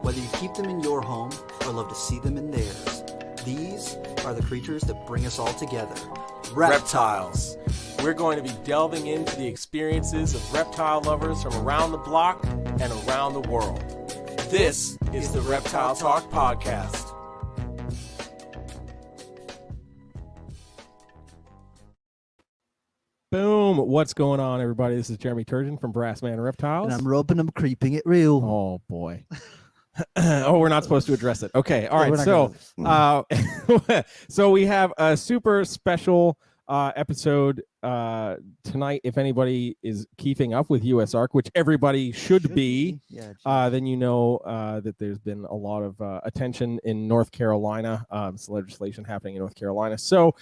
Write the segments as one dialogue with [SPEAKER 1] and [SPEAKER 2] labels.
[SPEAKER 1] Whether you keep them in your home or love to see them in theirs, these are the creatures that bring us all together.
[SPEAKER 2] Reptiles. We're going to be delving into the experiences of reptile lovers from around the block and around the world. This is the Reptile Talk Podcast.
[SPEAKER 3] Boom. What's going on, everybody? This is Jeremy Turgeon from Brassman Reptiles.
[SPEAKER 1] And I'm rubbing them, creeping it real.
[SPEAKER 3] Oh, boy. Oh, we're not supposed to address it. Okay. All right. So, so we have a super special episode tonight. If anybody is keeping up with USARK, which everybody should be, then you know that there's been a lot of attention in North Carolina, some legislation happening in North Carolina. So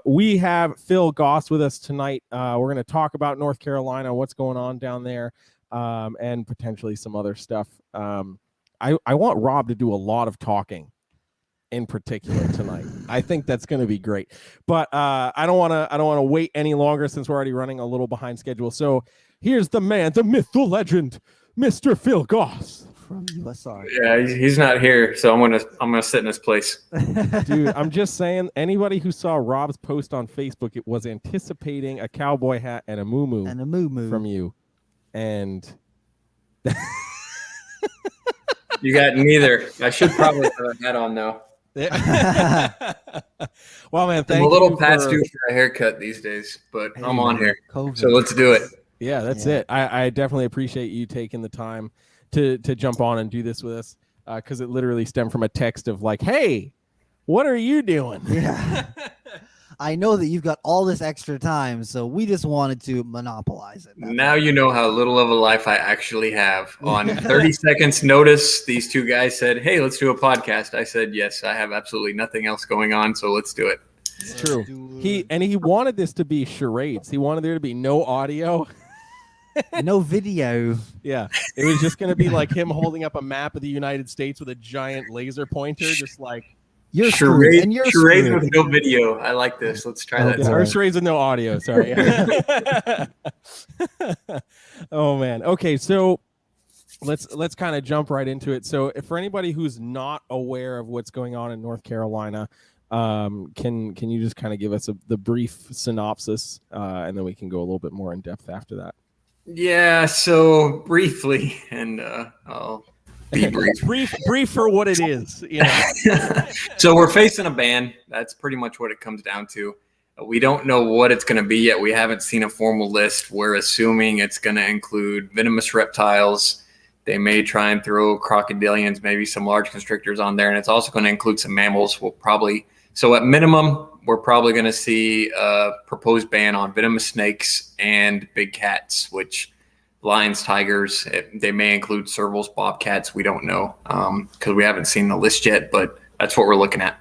[SPEAKER 3] we have Phil Goss with us tonight. We're going to talk about North Carolina, what's going on down there, and potentially some other stuff. I want Rob to do a lot of talking in particular tonight. I think that's going to be great. But I don't want to wait any longer since we're already running a little behind schedule. So here's the man, the myth, the legend, Mr. Phil Goss
[SPEAKER 1] From USARK.
[SPEAKER 4] Yeah, he's not here, so I'm gonna sit in his place.
[SPEAKER 3] Dude, I'm just saying, anybody who saw Rob's post on Facebook, it was anticipating a cowboy hat and a moo-moo from you. And
[SPEAKER 4] You got neither. I should probably have a hat on though.
[SPEAKER 3] Well, man, thank you.
[SPEAKER 4] I'm a little past due for a haircut these days, but I'm on here.
[SPEAKER 1] COVID.
[SPEAKER 4] So let's do it.
[SPEAKER 3] Yeah, that's it. I definitely appreciate you taking the time to jump on and do this with us, because it literally stemmed from a text of like, hey, what are you doing?
[SPEAKER 1] Yeah. I know that you've got all this extra time, so we just wanted to monopolize it.
[SPEAKER 4] Now you know how little of a life I actually have. On 30 seconds notice, these two guys said, hey, let's do a podcast. I said, yes, I have absolutely nothing else going on, so let's do it.
[SPEAKER 3] It's true. He wanted this to be charades. He wanted there to be no audio.
[SPEAKER 1] No video.
[SPEAKER 3] Yeah. It was just going to be like him holding up a map of the United States with a giant laser pointer, just like,
[SPEAKER 1] you're screwed, and you're
[SPEAKER 4] charades
[SPEAKER 1] screwed.
[SPEAKER 4] with no video. I like this. Let's try that.
[SPEAKER 3] Or charades with no audio. Sorry. Oh man. Okay, so let's kind of jump right into it. So, for anybody who's not aware of what's going on in North Carolina, can you just kind of give us the brief synopsis, and then we can go a little bit more in depth after that.
[SPEAKER 4] Yeah. So briefly, and I'll be
[SPEAKER 3] brief for what it is. Yeah.
[SPEAKER 4] So we're facing a ban. That's pretty much what it comes down to. We don't know what it's going to be yet. We haven't seen a formal list. We're assuming it's going to include venomous reptiles. They may try and throw crocodilians, maybe some large constrictors on there. And it's also going to include some mammals. So at minimum, we're probably going to see a proposed ban on venomous snakes and big cats, which lions, tigers, they may include servals, bobcats. We don't know because we haven't seen the list yet, but that's what we're looking at.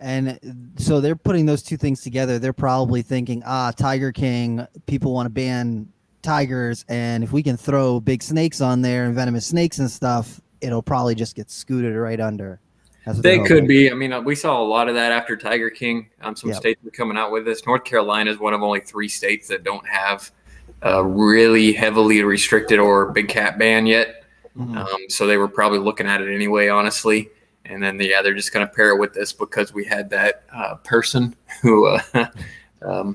[SPEAKER 1] And so they're putting those two things together. They're probably thinking, Tiger King, people want to ban tigers. And if we can throw big snakes on there and venomous snakes and stuff, it'll probably just get scooted right under.
[SPEAKER 4] They could be. I mean, we saw a lot of that after Tiger King. Some states were coming out with this. North Carolina is one of only 3 states that don't have really heavily restricted or big cat ban yet. So they were probably looking at it anyway, honestly. And then, they're just going to pair it with this because we had that person who let a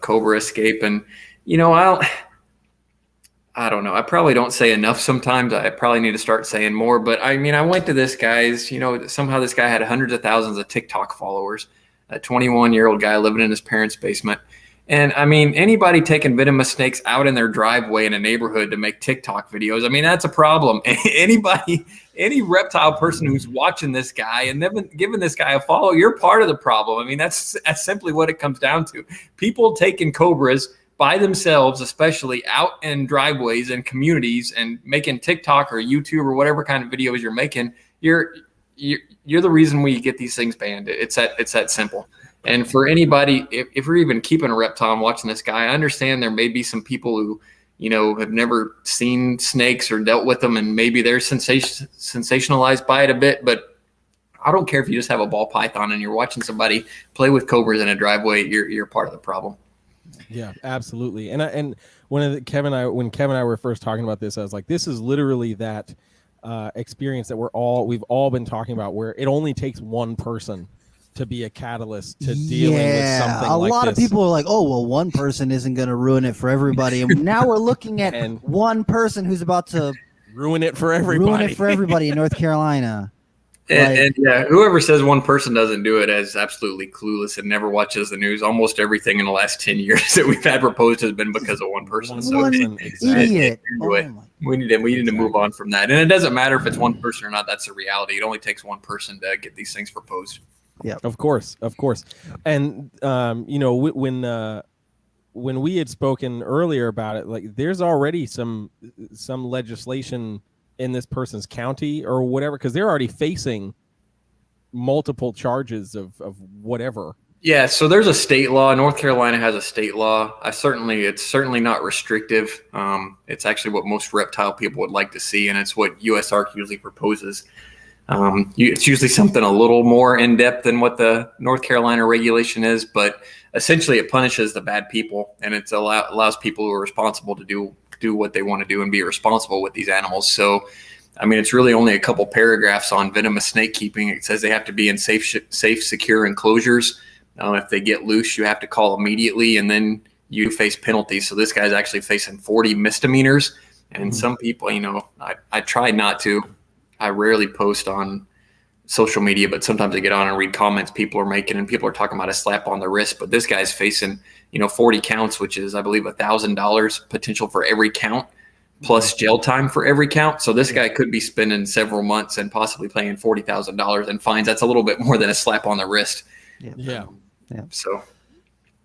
[SPEAKER 4] cobra escape. And, I don't know. I probably don't say enough sometimes. I probably need to start saying more. But, I mean, I went to this guy's, somehow this guy had hundreds of thousands of TikTok followers, a 21-year-old guy living in his parents' basement. And I mean, anybody taking venomous snakes out in their driveway in a neighborhood to make TikTok videos, I mean, that's a problem. Any reptile person who's watching this guy and then giving this guy a follow, you're part of the problem. I mean, that's simply what it comes down to. People taking cobras by themselves, especially out in driveways and communities and making TikTok or YouTube or whatever kind of videos you're making, you're the reason we get these things banned. It's that simple. And for anybody, if you're even keeping a reptile and watching this guy, I understand there may be some people who, have never seen snakes or dealt with them, and maybe they're sensationalized by it a bit. But I don't care if you just have a ball python and you're watching somebody play with cobras in a driveway. You're part of the problem.
[SPEAKER 3] Yeah, absolutely. And when Kevin and I were first talking about this, I was like, this is literally that experience that we've all been talking about, where it only takes one person to be a catalyst to dealing with something
[SPEAKER 1] a
[SPEAKER 3] like
[SPEAKER 1] lot of
[SPEAKER 3] this.
[SPEAKER 1] people are like, oh, well, one person isn't going to ruin it for everybody. And now we're looking at
[SPEAKER 3] And
[SPEAKER 1] one person who's about to
[SPEAKER 3] ruin it for everybody.
[SPEAKER 1] In North Carolina.
[SPEAKER 4] And yeah, whoever says one person doesn't do it is absolutely clueless and never watches the news. Almost everything in the last 10 years that we've had proposed has been because of one person.
[SPEAKER 1] Idiot.
[SPEAKER 4] Anyway, we need to move on from that. And it doesn't matter if it's one person or not. That's the reality. It only takes one person to get these things proposed.
[SPEAKER 1] Yeah,
[SPEAKER 3] of course. And when we had spoken earlier about it, like there's already some legislation in this person's county or whatever, because they're already facing multiple charges of whatever.
[SPEAKER 4] Yeah, so there's a state law. North Carolina has a state law. It's certainly not restrictive. It's actually what most reptile people would like to see, and it's what USARK usually proposes. It's usually something a little more in depth than what the North Carolina regulation is, but essentially it punishes the bad people, and it allows people who are responsible to do what they want to do and be responsible with these animals. So, I mean, it's really only a couple paragraphs on venomous snake keeping. It says they have to be in safe, secure enclosures. If they get loose, you have to call immediately, and then you face penalties. So this guy's actually facing 40 misdemeanors. And some people, I try not to. I rarely post on social media, but sometimes I get on and read comments people are making, and people are talking about a slap on the wrist. But this guy's facing, 40 counts, which is, I believe, $1,000 potential for every count, plus jail time for every count. So this guy could be spending several months and possibly paying $40,000 in fines. That's a little bit more than a slap on the wrist.
[SPEAKER 3] Yeah.
[SPEAKER 4] So,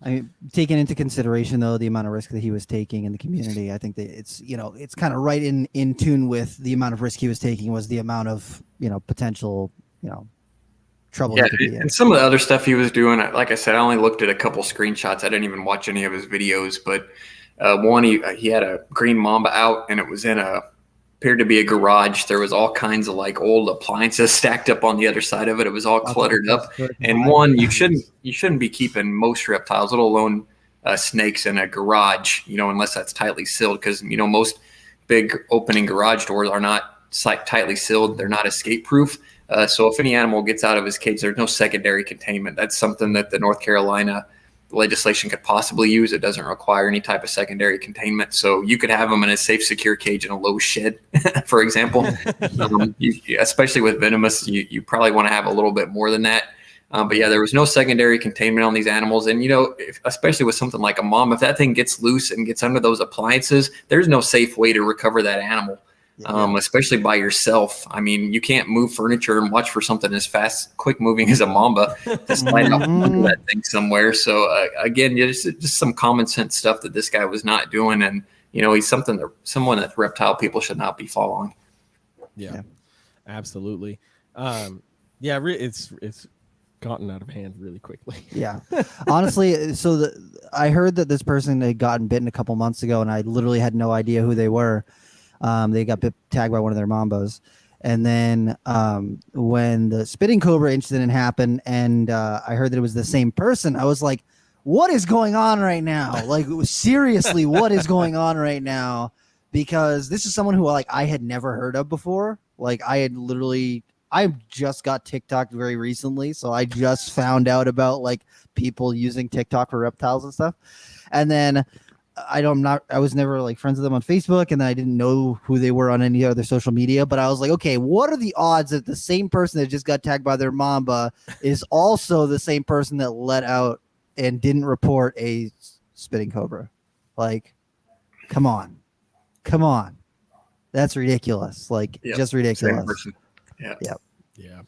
[SPEAKER 1] I mean, taking into consideration though the amount of risk that he was taking in the community, I think that it's kind of right in tune with the amount of risk he was taking was the amount of potential trouble.
[SPEAKER 4] Yeah, and some of the other stuff he was doing, like I said, I only looked at a couple screenshots. I didn't even watch any of his videos, but one, he had a green mamba out, and it was appeared to be a garage. There was all kinds of like old appliances stacked up on the other side of it. It was all cluttered up. And one, you shouldn't be keeping most reptiles, let alone snakes, in a garage, unless that's tightly sealed, because most big opening garage doors are not tightly sealed. They're not escape proof. So if any animal gets out of his cage, there's no secondary containment. That's something that the North Carolina legislation could possibly use. It doesn't require any type of secondary containment. So you could have them in a safe, secure cage in a low shed, for example. Especially with venomous, you probably want to have a little bit more than that. But yeah, there was no secondary containment on these animals. And, especially with something like a mom, if that thing gets loose and gets under those appliances, there's no safe way to recover that animal. Especially by yourself. I mean, you can't move furniture and watch for something as quick moving as a mamba to slide out under that thing somewhere. So again, just some common sense stuff that this guy was not doing, and he's someone that reptile people should not be following.
[SPEAKER 3] Yeah. Absolutely. It's gotten out of hand really quickly.
[SPEAKER 1] Yeah, honestly, so I heard that this person had gotten bitten a couple months ago, and I literally had no idea who they were. They got tagged by one of their mambos. And then when the spitting cobra incident happened, and I heard that it was the same person, I was like, what is going on right now? Like, seriously, what is going on right now? Because this is someone who I had never heard of before. Like, I just got TikTok very recently, so I just found out about people using TikTok for reptiles and stuff. And then I was never friends with them on Facebook, and then I didn't know who they were on any other social media, but I was like, okay, what are the odds that the same person that just got tagged by their mamba is also the same person that let out and didn't report a spitting cobra? Come on. That's ridiculous. Just ridiculous.
[SPEAKER 3] Yeah.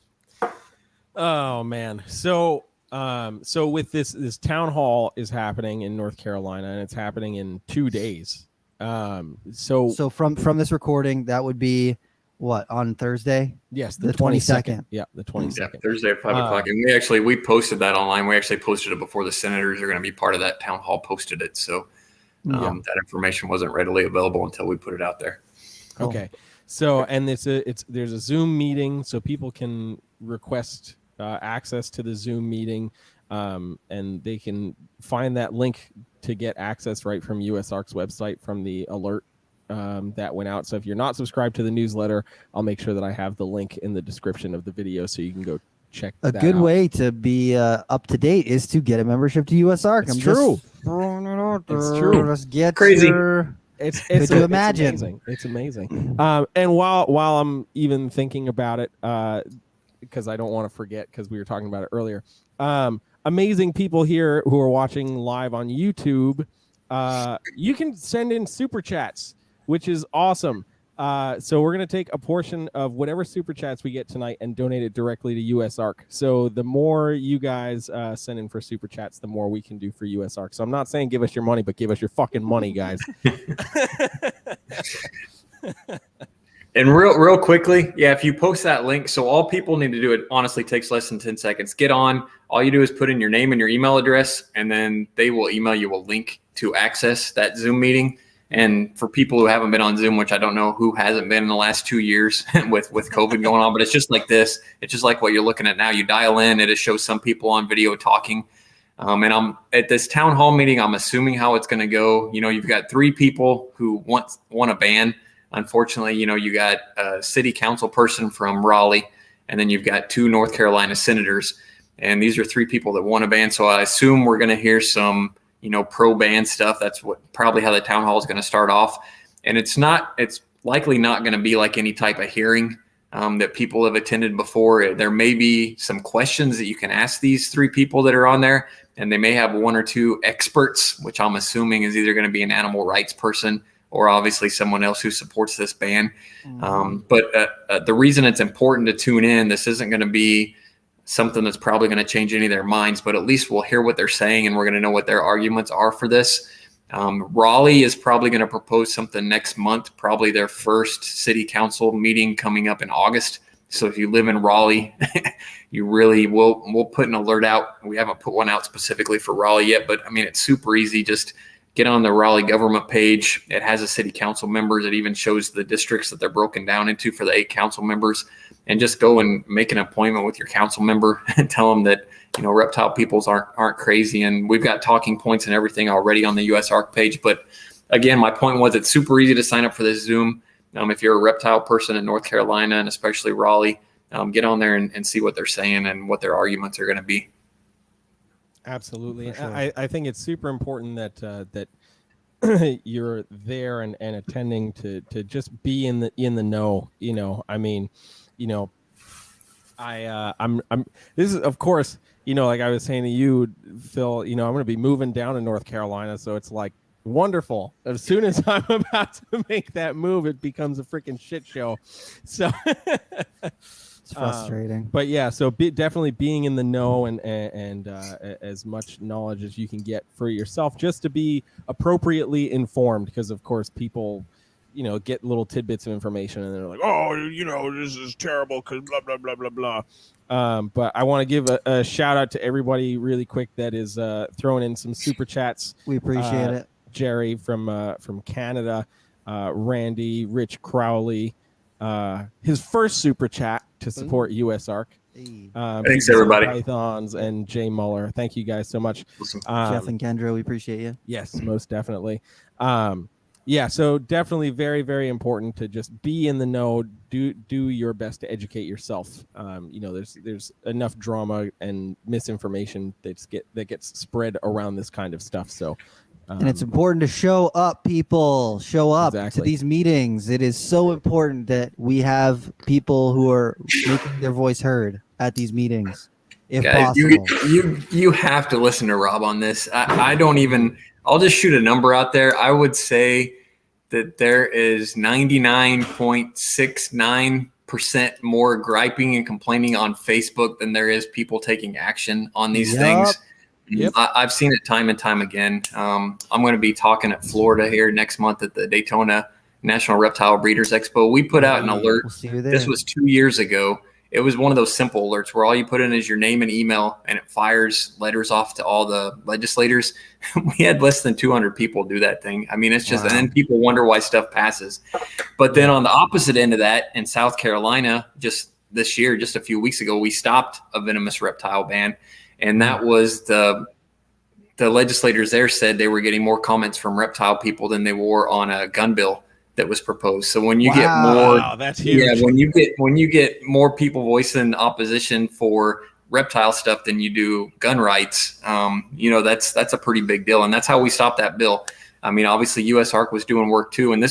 [SPEAKER 3] Oh man. So with this town hall is happening in North Carolina, and it's happening in 2 days. So
[SPEAKER 1] from this recording, that would be what, on Thursday?
[SPEAKER 3] Yes,
[SPEAKER 1] the 22nd.
[SPEAKER 3] Yeah, the 22nd.
[SPEAKER 4] Yeah, Thursday at 5 o'clock. And we posted that online. We actually posted it before the senators are going to be part of that town hall posted it. So that information wasn't readily available until we put it out there.
[SPEAKER 1] Cool.
[SPEAKER 3] Okay. So, and there's a Zoom meeting, so people can request access to the Zoom meeting. and they can find that link to get access right from USARK's website from the alert that went out. So if you're not subscribed to the newsletter, I'll make sure that I have the link in the description of the video so you can go check that out.
[SPEAKER 1] A good way to be up to date is to get a membership to USARK.
[SPEAKER 3] It's true.
[SPEAKER 1] Just throwing it out there.
[SPEAKER 3] It's true.
[SPEAKER 1] Just get
[SPEAKER 4] Crazy.
[SPEAKER 3] It's
[SPEAKER 1] you imagine?
[SPEAKER 3] amazing. It's amazing. And while I'm even thinking about it, because I don't want to forget, because we were talking about it earlier, amazing people here who are watching live on YouTube. You can send in super chats, which is awesome. So we're going to take a portion of whatever super chats we get tonight and donate it directly to USARK. So the more you guys send in for super chats, the more we can do for USARK. So I'm not saying give us your money, but give us your fucking money, guys.
[SPEAKER 4] And real quickly, yeah, if you post that link, so all people need to do, it honestly takes less than 10 seconds. Get on. All you do is put in your name and your email address, and then they will email you a link to access that Zoom meeting. And for people who haven't been on Zoom, which I don't know who hasn't been in the last 2 years with COVID going on, but it's just like this. It's just like what you're looking at now. You dial in, it shows some people on video talking. And I'm at this town hall meeting. I'm assuming how it's going to go. You know, you've got 3 people who want a ban. Unfortunately, you know, you got a city council person from Raleigh, and then you've got 2 North Carolina senators. And these are 3 people that want a ban. So I assume we're going to hear some, you know, pro-ban stuff. That's probably how the town hall is going to start off. And it's likely not going to be like any type of hearing that people have attended before. There may be some questions that you can ask these 3 people that are on there, and they may have 1 or 2 experts, which I'm assuming is either going to be an animal rights person or obviously someone else who supports this ban. But the reason it's important to tune in, this isn't going to be something that's probably going to change any of their minds, but at least we'll hear what they're saying and we're going to know what their arguments are for this. Raleigh is probably going to propose something next month, probably their first city council meeting coming up in August. So if you live in Raleigh, you really we'll put an alert out. We haven't put one out specifically for Raleigh yet, but I mean, it's super easy. Just get on the Raleigh government page. It has a city council members. It even shows the districts that they're broken down into for the 8 council members, and just go and make an appointment with your council member and tell them that, you know, reptile peoples aren't crazy. And we've got talking points and everything already on the USARK page. But again, my point was it's super easy to sign up for this Zoom. If you're a reptile person in North Carolina and especially Raleigh, get on there and see what they're saying and what their arguments are going to be.
[SPEAKER 3] Absolutely.
[SPEAKER 1] Sure.
[SPEAKER 3] I think it's super important that you're there and attending to just be in the know. You know, I mean, you know, I'm this is, of course, you know, like I was saying to you, Phil, you know, I'm going to be moving down to North Carolina, so it's like wonderful. As soon as I'm about to make that move, it becomes a freaking shit show. So
[SPEAKER 1] It's frustrating.
[SPEAKER 3] but yeah, so definitely being in the know and as much knowledge as you can get for yourself, just to be appropriately informed, because of course people, you know, get little tidbits of information and they're like, oh, you know, this is terrible because blah blah blah blah blah. But I want to give a shout out to everybody really quick that is throwing in some super chats.
[SPEAKER 1] We appreciate it.
[SPEAKER 3] Jerry from Canada, Randy, Rich Crowley, his first super chat to support USARK.
[SPEAKER 4] Thanks, everybody.
[SPEAKER 3] Pythons and Jay Muller. Thank you guys so much.
[SPEAKER 1] Jeff and Kendra, we appreciate you.
[SPEAKER 3] Yes, most definitely. Yeah, so definitely very, very important to just be in the know. Do your best to educate yourself. You know, there's enough drama and misinformation that gets spread around this kind of stuff. So,
[SPEAKER 1] and it's important to show up, people. Show up to these meetings. It is so important that we have people who are making their voice heard at these meetings, if
[SPEAKER 4] Guys,
[SPEAKER 1] possible.
[SPEAKER 4] You have to listen to Rob on this. I don't even. I'll just shoot a number out there. I would say that there is 99.69% more griping and complaining on Facebook than there is people taking action on these things.
[SPEAKER 3] Yep.
[SPEAKER 4] I've seen it time and time again. I'm going to be talking at Florida here next month at the Daytona National Reptile Breeders Expo. We put out an alert.
[SPEAKER 1] We'll see you there.
[SPEAKER 4] This was 2 years ago. It was one of those simple alerts where all you put in is your name and email, and it fires letters off to all the legislators. We had less than 200 people do that thing. I mean, it's just, and then people wonder why stuff passes. But then on the opposite end of that, in South Carolina, just this year, just a few weeks ago, we stopped a venomous reptile ban. And that was the legislators there said they were getting more comments from reptile people than they were on a gun bill that was proposed. So when you get more,
[SPEAKER 3] that's huge.
[SPEAKER 4] yeah, when you get more people voicing opposition for reptile stuff than you do gun rights, that's a pretty big deal. And that's how we stopped that bill. I mean, obviously USARK was doing work too. And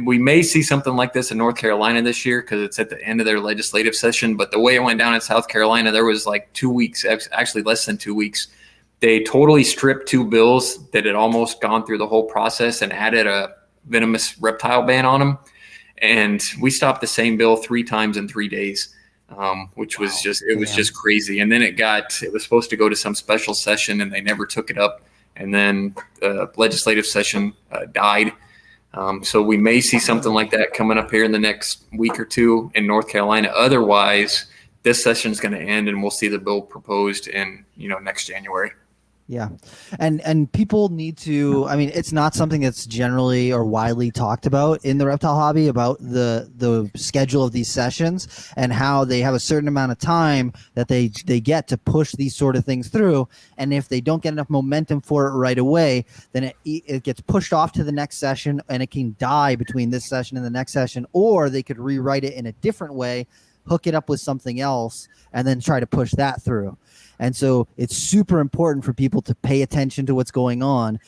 [SPEAKER 4] we may see something like this in North Carolina this year because it's at the end of their legislative session. But the way it went down in South Carolina, there was like 2 weeks, actually less than 2 weeks. They totally stripped 2 bills that had almost gone through the whole process and added a venomous reptile ban on them. And we stopped the same bill 3 times in 3 days, which was just crazy. And then it was supposed to go to some special session and they never took it up. And then the legislative session died. So we may see something like that coming up here in the next week or 2 in North Carolina. Otherwise, this session is going to end and we'll see the bill proposed in, next January.
[SPEAKER 1] Yeah. And people need to, I mean, it's not something that's generally or widely talked about in the reptile hobby about the schedule of these sessions and how they have a certain amount of time that they get to push these sort of things through. And if they don't get enough momentum for it right away, then it gets pushed off to the next session and it can die between this session and the next session, or they could rewrite it in a different way, hook it up with something else, and then try to push that through. And so it's super important for people to pay attention to what's going on,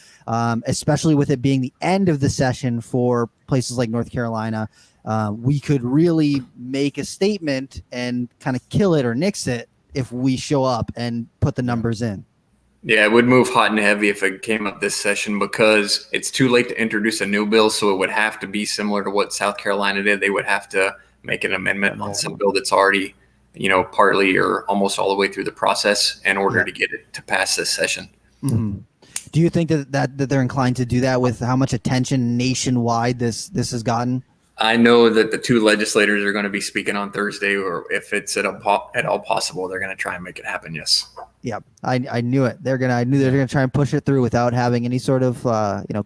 [SPEAKER 1] especially with it being the end of the session for places like North Carolina. We could really make a statement and kind of kill it or nix it if we show up and put the numbers in.
[SPEAKER 4] Yeah, it would move hot and heavy if it came up this session because it's too late to introduce a new bill. So it would have to be similar to what South Carolina did. They would have to make an amendment on some bill that's already partly or almost all the way through the process in order to get it to pass this session.
[SPEAKER 1] Mm-hmm. Do you think that they're inclined to do that with how much attention nationwide this has gotten? I
[SPEAKER 4] know that the 2 legislators are going to be speaking on Thursday, or if it's at all possible, they're going to try and make it happen. Yes. Yep.
[SPEAKER 1] I knew it. I knew they're going to try and push it through without having any sort of,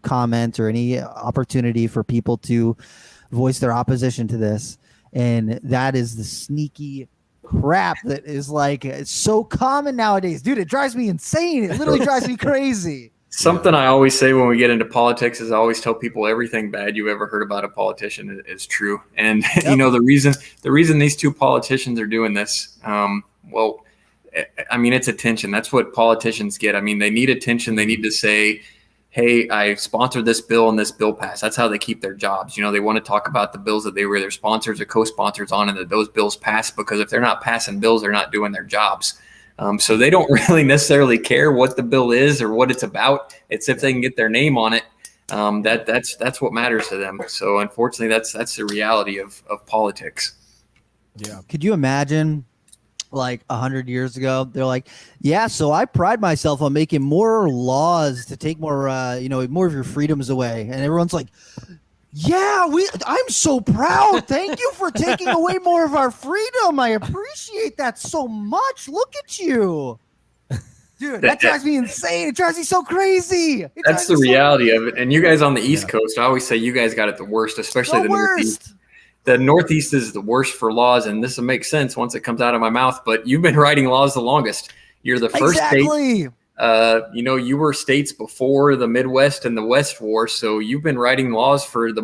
[SPEAKER 1] comment or any opportunity for people to voice their opposition to this. And that is the sneaky crap that is like, it's so common nowadays, dude. It drives me insane. It literally drives me crazy.
[SPEAKER 4] Something I always say when we get into politics is I always tell people everything bad you ever heard about a politician is true. And the reason these 2 politicians are doing this, it's attention. That's what politicians get. I mean, they need attention. They need to say, hey, I sponsored this bill and this bill passed. That's how they keep their jobs. They want to talk about the bills that they were their sponsors or co-sponsors on and that those bills passed, because if they're not passing bills, they're not doing their jobs. So they don't really necessarily care what the bill is or what it's about. It's if they can get their name on it. That's what matters to them. So unfortunately, that's the reality of politics.
[SPEAKER 3] Yeah.
[SPEAKER 1] Could you imagine like 100 years ago, they're like, yeah, so I pride myself on making more laws to take more, more of your freedoms away. And everyone's like, yeah, I'm so proud. Thank you for taking away more of our freedom. I appreciate that so much. Look at you. Dude, that drives me insane. It drives me so crazy.
[SPEAKER 4] That's the reality of it. And you guys on the East Coast, I always say you guys got it the worst, especially the Northeast. The Northeast is the worst for laws, and this will make sense once it comes out of my mouth, but you've been writing laws the longest. You're the first state. You were states before the Midwest and the West war, so you've been writing laws for the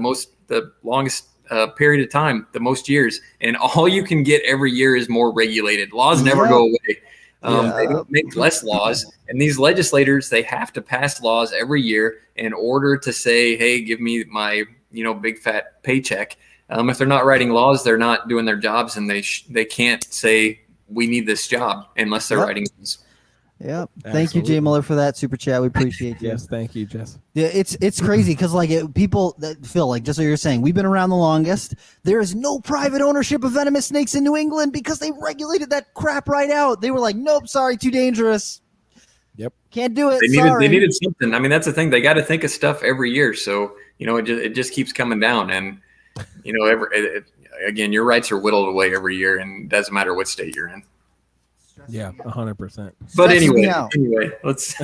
[SPEAKER 4] longest period of time, the most years, and all you can get every year is more regulated. Laws never go away. They don't make less laws, and these legislators, they have to pass laws every year in order to say, hey, give me my big fat paycheck. If they're not writing laws, they're not doing their jobs, and they can't say we need this job unless they're writing these.
[SPEAKER 1] Yeah. Thank you, Jay Muller, for that super chat. We appreciate you.
[SPEAKER 3] Yes, thank you, Jess.
[SPEAKER 1] Yeah, it's crazy because people that Phil, like just what you're saying, we've been around the longest. There is no private ownership of venomous snakes in New England because they regulated that crap right out. They were like, nope, sorry, too dangerous.
[SPEAKER 3] Yep.
[SPEAKER 1] Can't do it.
[SPEAKER 4] They needed something. I mean, that's the thing. They got to think of stuff every year. So, it just keeps coming down. And, again, your rights are whittled away every year, and it doesn't matter what state you're in.
[SPEAKER 3] Yeah, 100%.
[SPEAKER 4] But anyway, let's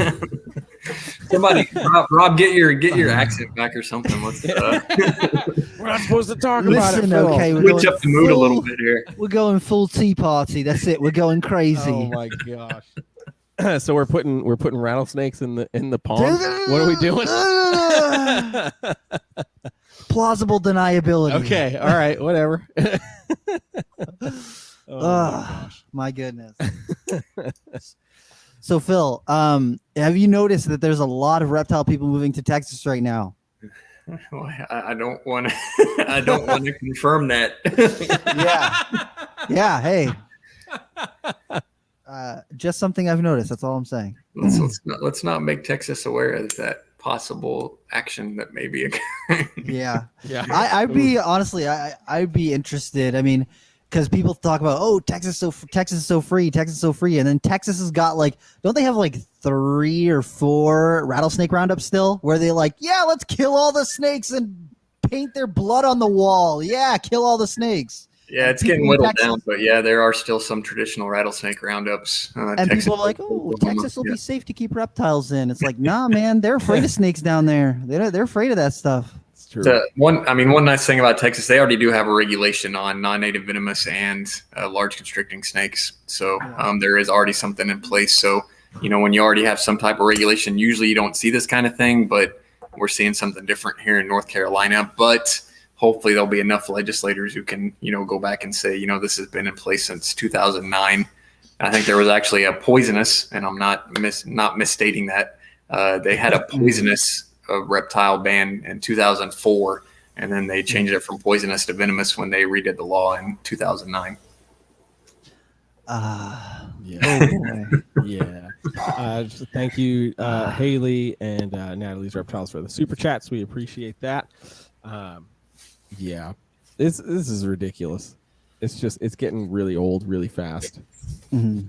[SPEAKER 4] somebody Rob get your accent back or something. Let's
[SPEAKER 3] We're not supposed to talk about it.
[SPEAKER 1] Listen,
[SPEAKER 3] Phil.
[SPEAKER 1] okay, we're
[SPEAKER 4] Switch
[SPEAKER 1] going
[SPEAKER 4] up the mood a little
[SPEAKER 1] full-
[SPEAKER 4] bit here.
[SPEAKER 1] We're going full tea party. That's it. We're going crazy.
[SPEAKER 3] Oh my gosh. So we're putting rattlesnakes in the pond. What are we doing?
[SPEAKER 1] Plausible deniability.
[SPEAKER 3] Okay, all right, whatever. Oh
[SPEAKER 1] my goodness. So Phil, have you noticed that there's a lot of reptile people moving to Texas right now?
[SPEAKER 4] Well, I don't want to. I don't want to confirm that.
[SPEAKER 1] Yeah. Hey. Just something I've noticed. That's all I'm saying.
[SPEAKER 4] Let's not make Texas aware of that possible action that may be occurring.
[SPEAKER 1] Yeah.
[SPEAKER 3] Yeah.
[SPEAKER 1] I'd be interested. I mean, because people talk about, oh, Texas is so free, and then Texas has got don't they have 3 or 4 rattlesnake roundups still, where they let's kill all the snakes and paint their blood on the wall. Yeah, kill all the snakes.
[SPEAKER 4] Yeah, it's getting whittled down, but yeah, there are still some traditional rattlesnake roundups.
[SPEAKER 1] And
[SPEAKER 4] Texas,
[SPEAKER 1] people are like, oh, Texas will be safe to keep reptiles in. It's like, nah, man, they're afraid of snakes down there. They're afraid of that stuff.
[SPEAKER 3] It's true.
[SPEAKER 4] One nice thing about Texas, they already do have a regulation on non-native venomous and large constricting snakes. So there is already something in place. So, when you already have some type of regulation, usually you don't see this kind of thing, but we're seeing something different here in North Carolina. But hopefully there'll be enough legislators who can, go back and say, this has been in place since 2009. I think there was actually a poisonous, and I'm not misstating that. They had a poisonous reptile ban in 2004, and then they changed it from poisonous to venomous when they redid the law in 2009.
[SPEAKER 3] Yeah. Thank you, Haley and Natalie's Reptiles for the super chats. We appreciate that. Yeah, this is ridiculous. It's getting really old really fast.
[SPEAKER 1] Mm-hmm.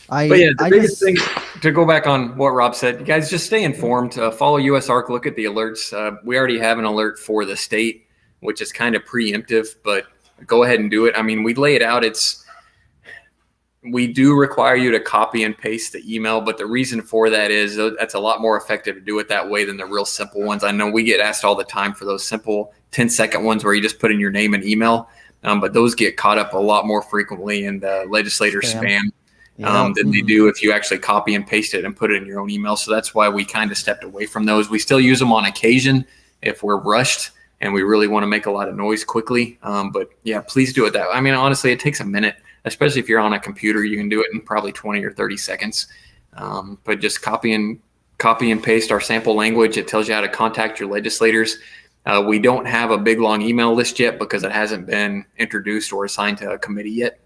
[SPEAKER 4] The biggest thing, to go back on what Rob said, you guys just stay informed. Follow USARK. Look at the alerts. We already have an alert for the state, which is kind of preemptive, but go ahead and do it. I mean, we lay it out. We do require you to copy and paste the email, but the reason for that is that's a lot more effective to do it that way than the real simple ones. I know we get asked all the time for those simple 10-second ones where you just put in your name and email, but those get caught up a lot more frequently in the legislator spam than they do if you actually copy and paste it and put it in your own email. So that's why we kind of stepped away from those. We still use them on occasion if we're rushed and we really want to make a lot of noise quickly. But yeah, please do it that way. I mean, honestly, it takes a minute. Especially if you're on a computer, you can do it in probably 20 or 30 seconds. But just copy and paste our sample language. It tells you how to contact your legislators. We don't have a big, long email list yet because it hasn't been introduced or assigned to a committee yet.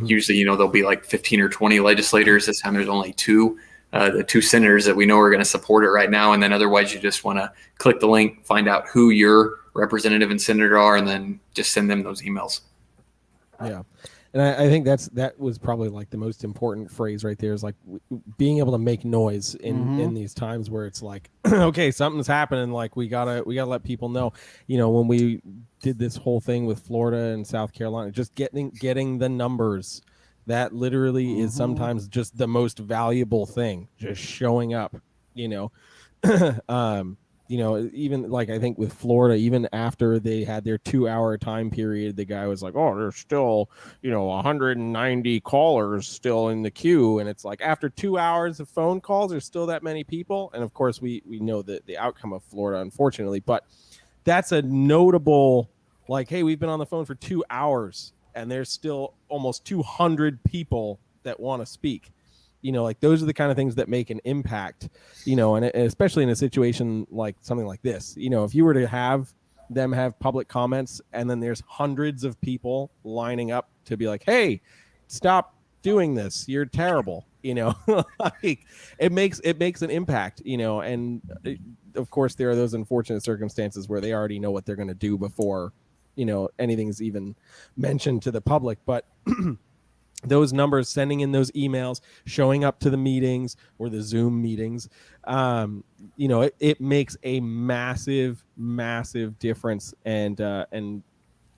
[SPEAKER 4] Usually, there'll be 15 or 20 legislators. This time there's only 2. The 2 senators that we know are going to support it right now. And then otherwise, you just want to click the link, find out who your representative and senator are, and then just send them those emails.
[SPEAKER 3] Yeah. And I think that was probably the most important phrase right there is being able to make noise in these times where it's okay, something's happening. We gotta let people know. When we did this whole thing with Florida and South Carolina, just getting the numbers, that literally is sometimes just the most valuable thing. Just showing up. Even I think with Florida, even after they had their 2-hour time period, the guy was like, oh, there's still, 190 callers still in the queue. And it's after 2 hours of phone calls, there's still that many people. And of course, we know the outcome of Florida, unfortunately, but that's a notable, hey, we've been on the phone for 2 hours and there's still almost 200 people that want to speak. Those are the kind of things that make an impact, and especially in a situation like something like this, if you were to have them have public comments and then there's hundreds of people lining up to be like, hey, stop doing this. You're terrible. It makes an impact, and of course there are those unfortunate circumstances where they already know what they're going to do before, anything's even mentioned to the public. But those numbers, sending in those emails, showing up to the meetings or the Zoom meetings, it makes a massive, massive difference. And I'm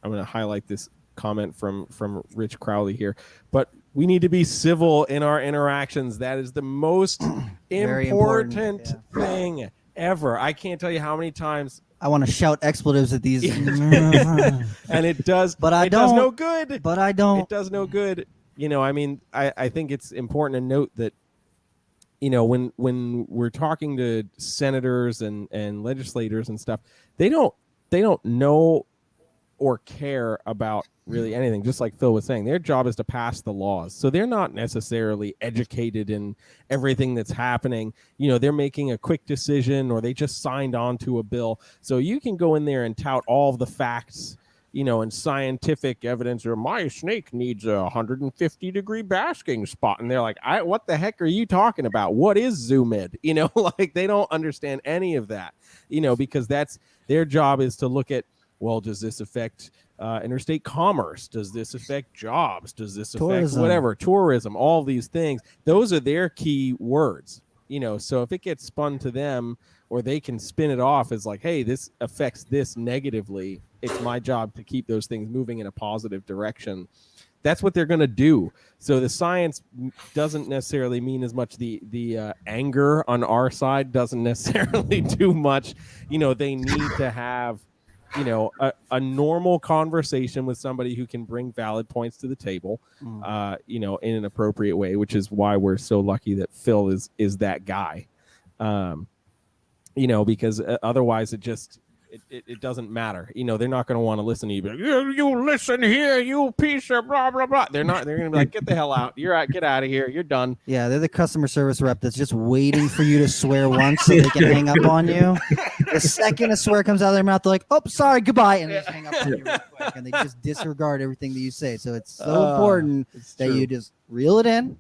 [SPEAKER 3] going to highlight this comment from Rich Crowley here, but we need to be civil in our interactions. That is the most important thing ever. I can't tell you how many times
[SPEAKER 1] I want to shout expletives at these.
[SPEAKER 3] And it does,
[SPEAKER 1] but I
[SPEAKER 3] it
[SPEAKER 1] don't.
[SPEAKER 3] does no good.
[SPEAKER 1] But I don't.
[SPEAKER 3] It does no good. I mean, I think it's important to note that, when we're talking to senators and legislators and stuff, they don't know or care about really anything. Just like Phil was saying, their job is to pass the laws. So they're not necessarily educated in everything that's happening. They're making a quick decision, or they just signed on to a bill. So you can go in there and tout all of the facts, and scientific evidence, or my snake needs a 150-degree basking spot. And they're like, what the heck are you talking about? What is zoom in? Like they don't understand any of that, because that's their job, is to look at, well, does this affect interstate commerce? Does this affect jobs? Does this affect tourism, all these things? Those are their key words, so if it gets spun to them, or they can spin it off as like, hey, this affects this negatively, it's my job to keep those things moving in a positive direction. That's what they're going to do. So the science doesn't necessarily mean as much. The anger on our side doesn't necessarily do much. They need to have a normal conversation with somebody who can bring valid points to the table, in an appropriate way, which is why we're so lucky that Phil is that guy. Because otherwise it doesn't matter. They're not going to want to listen to you. Like, you listen here, you piece of blah, blah, blah. They're going to be like, get the hell out. You're out. Get out of here. You're done.
[SPEAKER 1] Yeah, they're the customer service rep that's just waiting for you to swear once so they can hang up on you. The second a swear comes out of their mouth, they're like, oh, sorry, goodbye. And they just hang up on you real quick. And they just disregard everything that you say. So it's so important that you just reel it in,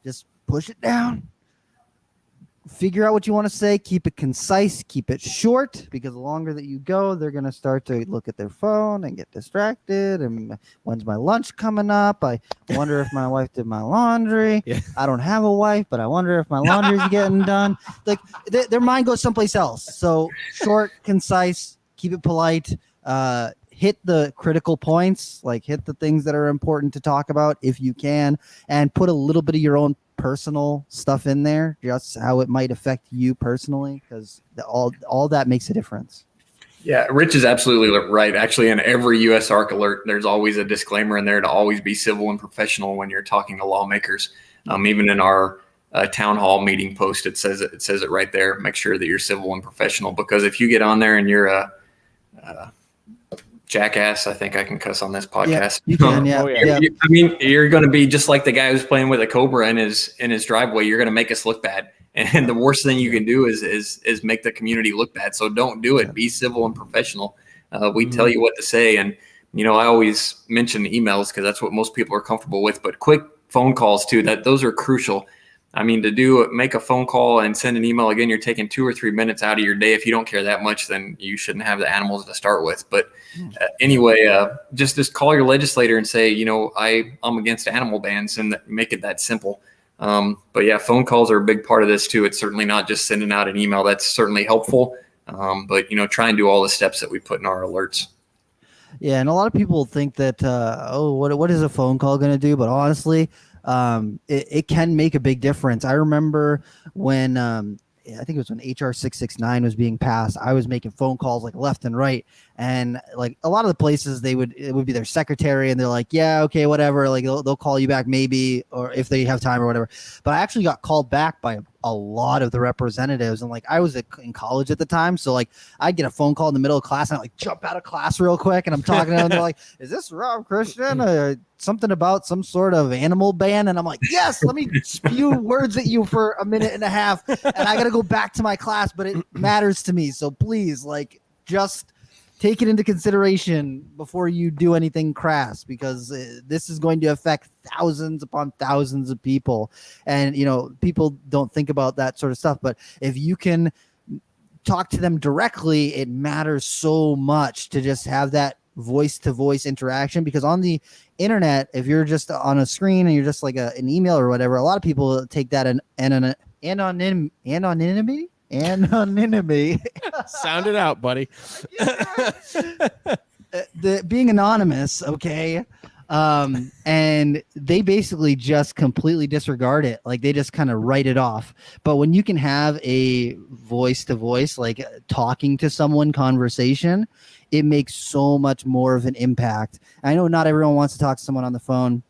[SPEAKER 1] just push it down. Figure out what you want to say, keep it concise, keep it short, because the longer that you go, they're going to start to look at their phone and get distracted. And when's my lunch coming up? I wonder if my wife did my laundry.
[SPEAKER 3] Yeah.
[SPEAKER 1] I don't have a wife, but I wonder if my laundry's getting done. Like their mind goes someplace else. So short, concise, keep it polite, hit the critical points, like hit the things that are important to talk about if you can, and put a little bit of your own personal stuff in there, just how it might affect you personally, because all that makes a difference.
[SPEAKER 4] Yeah, Rich is absolutely right. Actually, in every USARK alert, there's always a disclaimer in there to always be civil and professional when you're talking to lawmakers. Even in our town hall meeting post, it says it right there. Make sure that you're civil and professional, because if you get on there and you're a jackass, I think I can cuss on this podcast.
[SPEAKER 1] Yeah, you can, yeah.
[SPEAKER 3] Oh, yeah.
[SPEAKER 1] Yeah.
[SPEAKER 4] I mean, you're going to be just like the guy who's playing with a cobra in his driveway. You're going to make us look bad, and the worst thing you can do is make the community look bad. So don't do it. Be civil and professional. We tell you what to say, and I always mention emails because that's what most people are comfortable with. But quick phone calls too. Those are crucial. I mean, make a phone call and send an email, again, you're taking 2 or 3 minutes out of your day. If you don't care that much, then you shouldn't have the animals to start with. But anyway, just call your legislator and say, I'm against animal bans, and make it that simple. But yeah, phone calls are a big part of this too. It's certainly not just sending out an email. That's certainly helpful. But try and do all the steps that we put in our alerts.
[SPEAKER 1] Yeah, and a lot of people think that, what is a phone call going to do? But honestly, it can make a big difference. I remember when I think it was when HR 669 was being passed, I was making phone calls like left and right, and like a lot of the places it would be their secretary, and they're like, yeah, okay, whatever, like they'll call you back maybe, or if they have time or whatever. But I actually got called back by a lot of the representatives, and like I was in college at the time, so like I'd get a phone call in the middle of class, and I like jump out of class real quick, and I'm talking to them, and they're like, is this Rob Christian? Something about some sort of animal ban? And I'm like, yes, let me spew words at you for a minute and a half, and I gotta go back to my class, but it matters to me, so please, like, just take it into consideration before you do anything crass, because this is going to affect thousands upon thousands of people. And, people don't think about that sort of stuff. But if you can talk to them directly, it matters so much to just have that voice-to-voice interaction. Because on the internet, if you're just on a screen and you're just like an email or whatever, a lot of people take that anonymity.
[SPEAKER 3] Sound it out, buddy.
[SPEAKER 1] Being anonymous, okay, And they basically just completely disregard it. Like they just kind of write it off. But when you can have a voice to voice, like talking to someone conversation, it makes so much more of an impact. I know not everyone wants to talk to someone on the phone.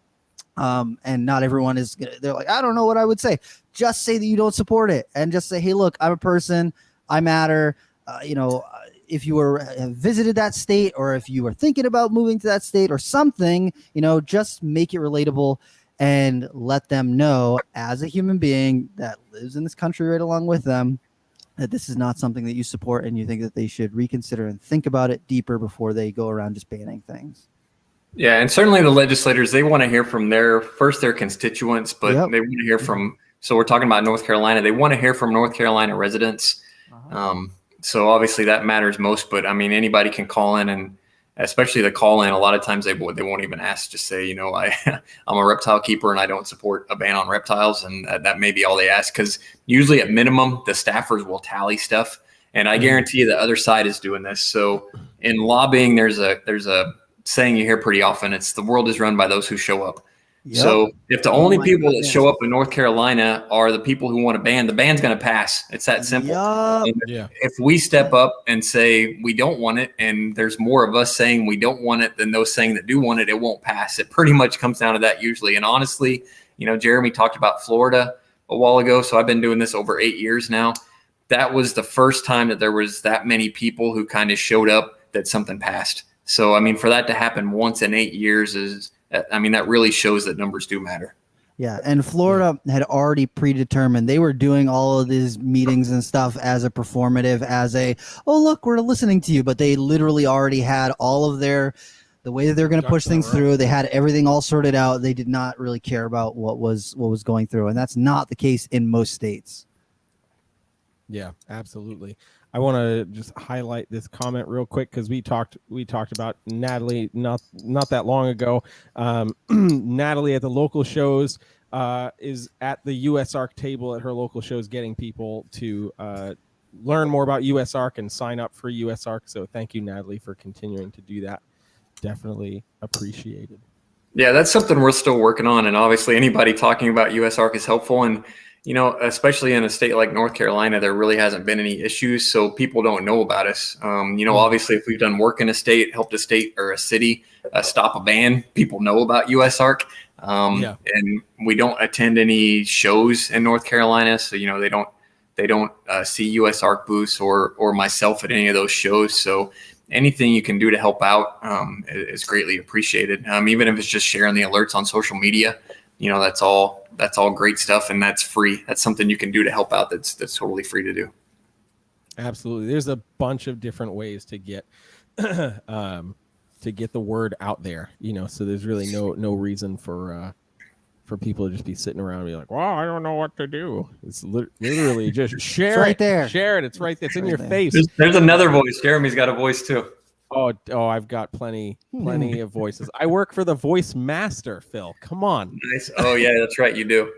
[SPEAKER 1] And not everyone is, they're like, I don't know what I would say. Just say that you don't support it and just say, hey, look, I'm a person. I matter. If you have visited that state or if you were thinking about moving to that state or something, just make it relatable and let them know as a human being that lives in this country right along with them that this is not something that you support and you think that they should reconsider and think about it deeper before they go around just banning things.
[SPEAKER 4] Yeah, and certainly the legislators, they want to hear from their constituents, but they want to hear from, so we're talking about North Carolina, they want to hear from North Carolina residents. So obviously that matters most, but I mean, anybody can call in, and especially the call in, a lot of times they won't even ask, just say, I'm a reptile keeper and I don't support a ban on reptiles. And that may be all they ask, because usually at minimum, the staffers will tally stuff. And I guarantee you the other side is doing this. So in lobbying, there's a saying you hear pretty often. It's the world is run by those who show up. Yep. So if the only people that show up in North Carolina are the people who want to ban, the ban's going to pass. It's that simple.
[SPEAKER 1] Yep.
[SPEAKER 4] If we step up and say we don't want it, and there's more of us saying we don't want it than those saying that do want it, it won't pass. It pretty much comes down to that usually. And honestly, Jeremy talked about Florida a while ago. So I've been doing this over 8 years now. That was the first time that there was that many people who kind of showed up that something passed. So, I mean, for that to happen once in 8 years that really shows that numbers do matter.
[SPEAKER 1] Yeah. And Florida had already predetermined. They were doing all of these meetings and stuff as a performative, oh, look, we're listening to you. But they literally already had all of the way that they're going to push things through. They had everything all sorted out. They did not really care about what was going through. And that's not the case in most states.
[SPEAKER 3] Yeah, absolutely. I want to just highlight this comment real quick because we talked about Natalie not that long ago. Natalie at the local shows is at the USARK table at her local shows, getting people to learn more about USARK and sign up for USARK. So thank you, Natalie, for continuing to do that. Definitely appreciated.
[SPEAKER 4] Yeah, that's something we're still working on, and obviously anybody talking about USARK is helpful. And especially in a state like North Carolina, there really hasn't been any issues, so people don't know about us. Obviously, if we've done work in a state, helped a state or a city stop a ban, people know about USARK. And we don't attend any shows in North Carolina, so they don't see USARK booths or myself at any of those shows. So anything you can do to help out is greatly appreciated. Even if it's just sharing the alerts on social media. That's all great stuff, and that's free. That's something you can do to help out. That's totally free to do.
[SPEAKER 3] Absolutely. There's a bunch of different ways to get the word out there, so there's really no reason for people to just be sitting around and be like, well, I don't know what to do. It's literally just share
[SPEAKER 1] it's right there.
[SPEAKER 3] Share it. It's right there. It's in your face.
[SPEAKER 4] There's another voice. Jeremy's got a voice too.
[SPEAKER 3] Oh, I've got plenty of voices. I work for the Voice Master, Phil. Come on.
[SPEAKER 4] Nice. Oh, yeah, that's right. You do.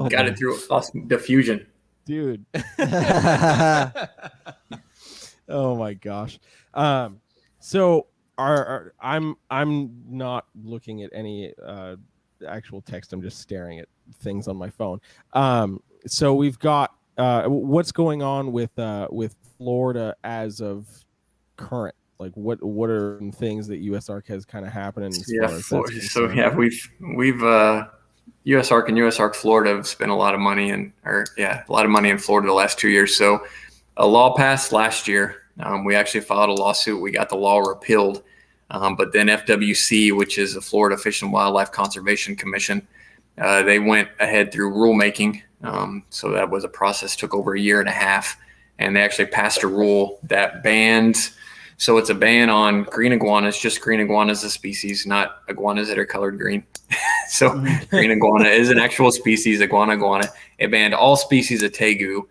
[SPEAKER 4] Got it through diffusion.
[SPEAKER 3] Dude. Oh, my gosh. So I'm not looking at any actual text. I'm just staring at things on my phone. So we've got what's going on with Florida as of current, like what are things that USARK has kind of happening as far as
[SPEAKER 4] we've USARK and USARK Florida have spent a lot of money in Florida the last 2 years. So a law passed last year. We actually filed a lawsuit. We got the law repealed, but then FWC, which is the Florida Fish and Wildlife Conservation Commission, they went ahead through rulemaking. So that was a process, took over 1.5 years, and they actually passed a rule that banned. So it's a ban on green iguanas, just green iguana as a species, not iguanas that are colored green. So green iguana is an actual species, iguana. It banned all species of tegu,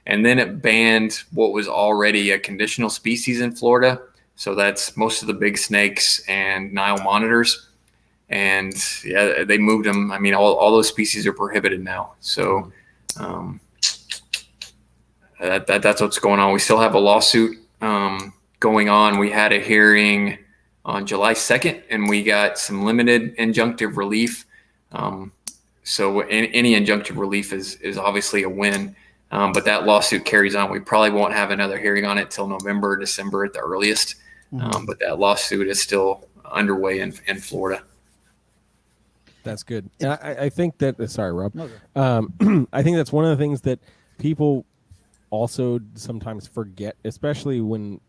[SPEAKER 4] and then it banned what was already a conditional species in Florida. So that's most of the big snakes and Nile monitors. And yeah, they moved them. I mean, all those species are prohibited now. So that's what's going on. We still have a lawsuit going on. We had a hearing on July 2nd, and we got some limited injunctive relief. So any injunctive relief is obviously a win, but that lawsuit carries on. We probably won't have another hearing on it till November, December at the earliest. But that lawsuit is still underway in Florida.
[SPEAKER 3] That's good. And I think that, sorry, Rob. I think that's one of the things that people also sometimes forget, especially when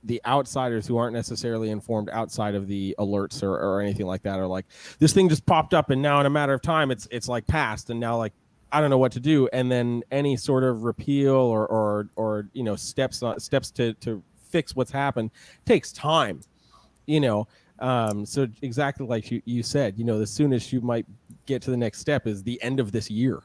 [SPEAKER 3] the outsiders who aren't necessarily informed outside of the alerts or anything like that are like, this thing just popped up and now in a matter of time it's like passed and now like I don't know what to do. And then any sort of repeal or steps to fix what's happened takes time, so exactly like you said, the soonest you might get to the next step is the end of this year,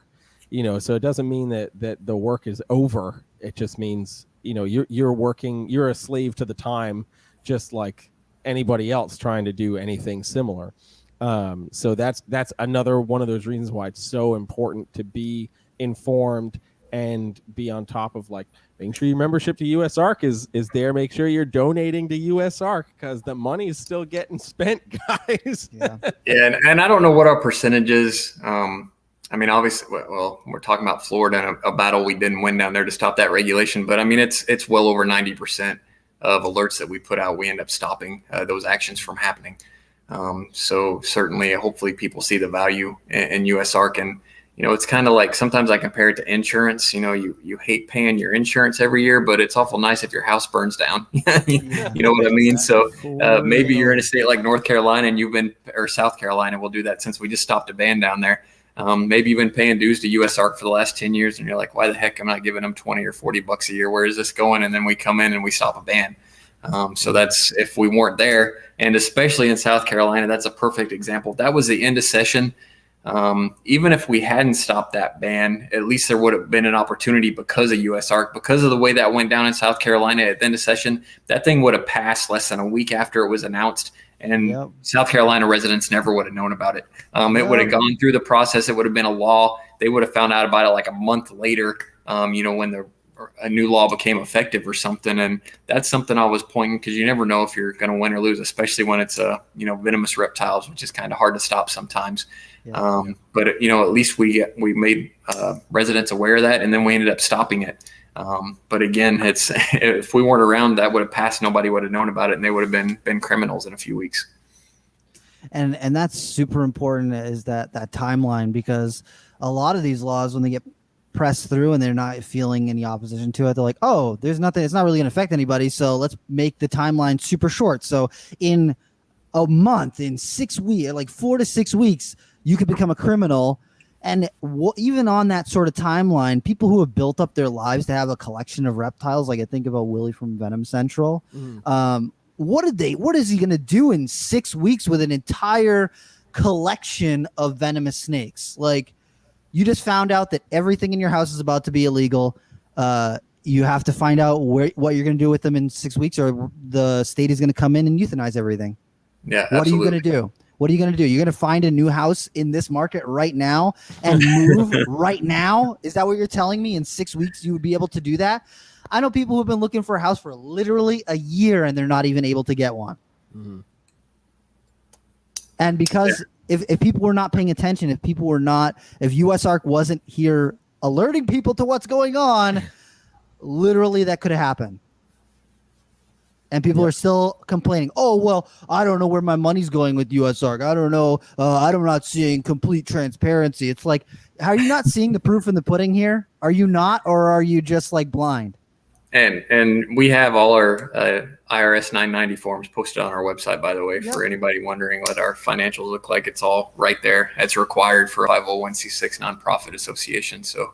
[SPEAKER 3] so it doesn't mean that the work is over. It just means you're working, you're a slave to the time, just like anybody else trying to do anything similar. So that's another one of those reasons why it's so important to be informed and be on top of like making sure your membership to USARK is there. Make sure you're donating to USARK because the money is still getting spent, guys.
[SPEAKER 4] Yeah, and I don't know what our percentage is. I mean, obviously, well, we're talking about Florida and a battle we didn't win down there to stop that regulation. But I mean, it's well over 90% of alerts that we put out, we end up stopping those actions from happening. So certainly, hopefully, people see the value in USARK. And it's kind of like sometimes I compare it to insurance. You hate paying your insurance every year, but it's awful nice if your house burns down. You know what I mean? So maybe you're in a state like North Carolina and or South Carolina. We'll do that since we just stopped a ban down there. Maybe you've been paying dues to USARK for the last 10 years and you're like, why the heck am I giving them 20 or 40 bucks a year? Where is this going? And then we come in and we stop a ban. So that's if we weren't there. And especially in South Carolina, that's a perfect example. That was the end of session. Even if we hadn't stopped that ban, at least there would have been an opportunity because of USARK, because of the way that went down in South Carolina at the end of session. That thing would have passed less than a week after it was announced. And South Carolina residents never would have known about it. It would have gone through the process. It would have been a law. They would have found out about it like a month later, when a new law became effective or something. And that's something I was pointing because you never know if you're going to win or lose, especially when it's venomous reptiles, which is kind of hard to stop sometimes. But at least we made residents aware of that, and then we ended up stopping it. But again, if we weren't around, that would have passed. Nobody would have known about it, and they would have been criminals in a few weeks.
[SPEAKER 1] And that's super important, is that timeline, because a lot of these laws, when they get pressed through and they're not feeling any opposition to it, they're like, oh, there's nothing, it's not really going to affect anybody, so let's make the timeline super short. So in a month, in 6 weeks, like 4 to 6 weeks, you could become a criminal. And even on that sort of timeline, people who have built up their lives to have a collection of reptiles, like I think about Willie from Venom Central. What is he going to do in 6 weeks with an entire collection of venomous snakes? Like, you just found out that everything in your house is about to be illegal. You have to find out what you're going to do with them in 6 weeks, or the state is going to come in and euthanize everything.
[SPEAKER 4] Yeah,
[SPEAKER 1] what
[SPEAKER 4] absolutely.
[SPEAKER 1] are you going to do? What are you going to do? You're going to find a new house in this market right now and move right now? Is that what you're telling me? In 6 weeks, you would be able to do that? I know people who've been looking for a house for literally a year and they're not even able to get one. And because if people were not paying attention, if USARK wasn't here alerting people to what's going on, literally that could have happened. And people are still complaining, oh, well, I don't know where my money's going with USARK. I don't know. I'm not seeing complete transparency. It's like, are you not seeing the proof in the pudding here? Are you not? Or are you just like blind?
[SPEAKER 4] And we have all our IRS 990 forms posted on our website, by the way, for anybody wondering what our financials look like. It's all right there. It's required for a 501c6 nonprofit association. So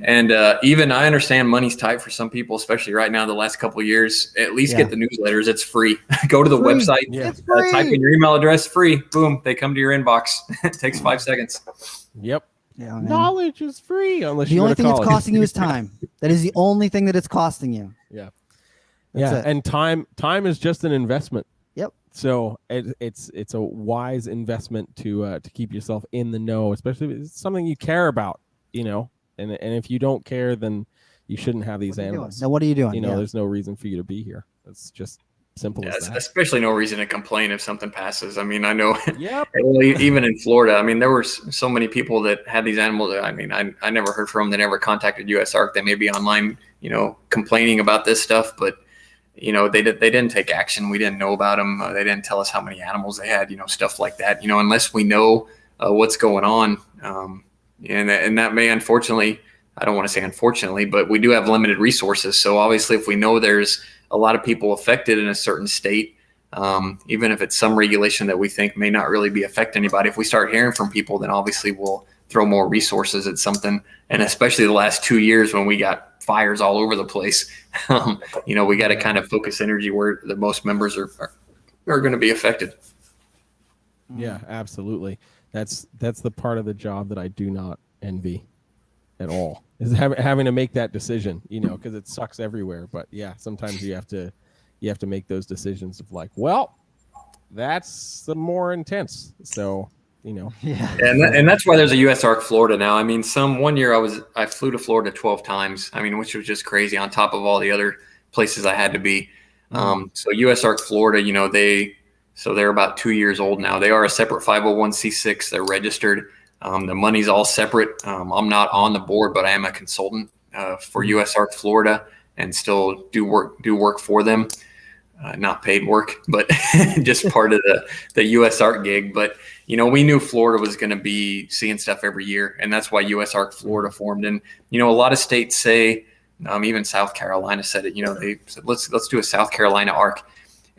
[SPEAKER 4] and even I understand money's tight for some people, especially right now, the last couple of years. At least get the newsletters. It's free. Go to the website, type in your email address, free. Boom, they come to your inbox. It takes 5 seconds.
[SPEAKER 3] Yep.
[SPEAKER 1] Yeah,
[SPEAKER 3] knowledge is free unless
[SPEAKER 1] the only thing it's costing you is time. That is the only thing that it's costing you.
[SPEAKER 3] And time is just an investment.
[SPEAKER 1] Yep.
[SPEAKER 3] So it's a wise investment to keep yourself in the know, especially if it's something you care about, And if you don't care, then you shouldn't have these animals.
[SPEAKER 1] Now, what are you doing?
[SPEAKER 3] There's no reason for you to be here. It's just Simple as that.
[SPEAKER 4] Especially no reason to complain if something passes. I mean, I know
[SPEAKER 3] Yep.
[SPEAKER 4] even in Florida, I mean, there were so many people that had these animals. I mean, I never heard from them. They never contacted USARK. They may be online, complaining about this stuff, but they didn't take action. We didn't know about them. They didn't tell us how many animals they had, stuff like that, unless we know what's going on. And that may, unfortunately, I don't want to say unfortunately, but we do have limited resources. So obviously if we know there's a lot of people affected in a certain state, even if it's some regulation that we think may not really be affect anybody, if we start hearing from people, then obviously we'll throw more resources at something. And especially the last 2 years when we got fires all over the place, we got to kind of focus energy where the most members are going to be affected.
[SPEAKER 3] Yeah, absolutely. That's the part of the job that I do not envy at all, is having to make that decision, because it sucks everywhere. But yeah, sometimes you have to make those decisions of like, well, that's the more intense. So,
[SPEAKER 1] Yeah.
[SPEAKER 4] And that's why there's a USARK Florida now. I mean, 1 year I flew to Florida 12 times. I mean, which was just crazy on top of all the other places I had to be. So USARK Florida, they're about 2 years old now. They are a separate 501c6. They're registered. The money's all separate. I'm not on the board, but I am a consultant for USARK Florida and still do work for them. Not paid work, but just part of the USARK gig. But, we knew Florida was going to be seeing stuff every year. And that's why USARK Florida formed. And, a lot of states say, even South Carolina said it, they said, let's do a South Carolina ARC.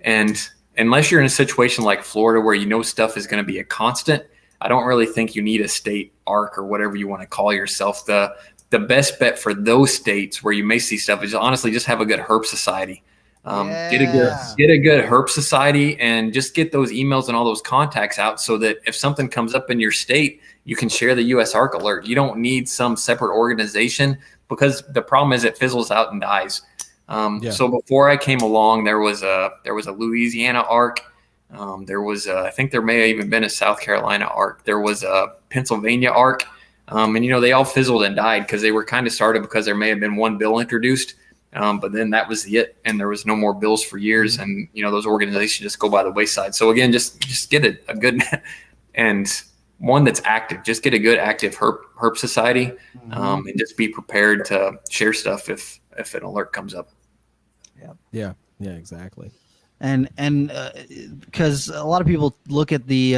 [SPEAKER 4] And unless you're in a situation like Florida where stuff is going to be a constant, I don't really think you need a state ARC or whatever you want to call yourself. The best bet for those states where you may see stuff is honestly just have a good herp society. Get a good herp society and just get those emails and all those contacts out so that if something comes up in your state, you can share the USARK alert. You don't need some separate organization because the problem is it fizzles out and dies. So before I came along, there was a Louisiana ARC. There was I think there may have even been a South Carolina ARC. There was a Pennsylvania ARC. And they all fizzled and died because they were kind of started because there may have been one bill introduced. But then that was it, and there was no more bills for years, and those organizations just go by the wayside. So again, just get a good and one that's active. Just get a good active herp society, and just be prepared to share stuff if an alert comes up.
[SPEAKER 3] Yeah, exactly.
[SPEAKER 1] And because a lot of people look at the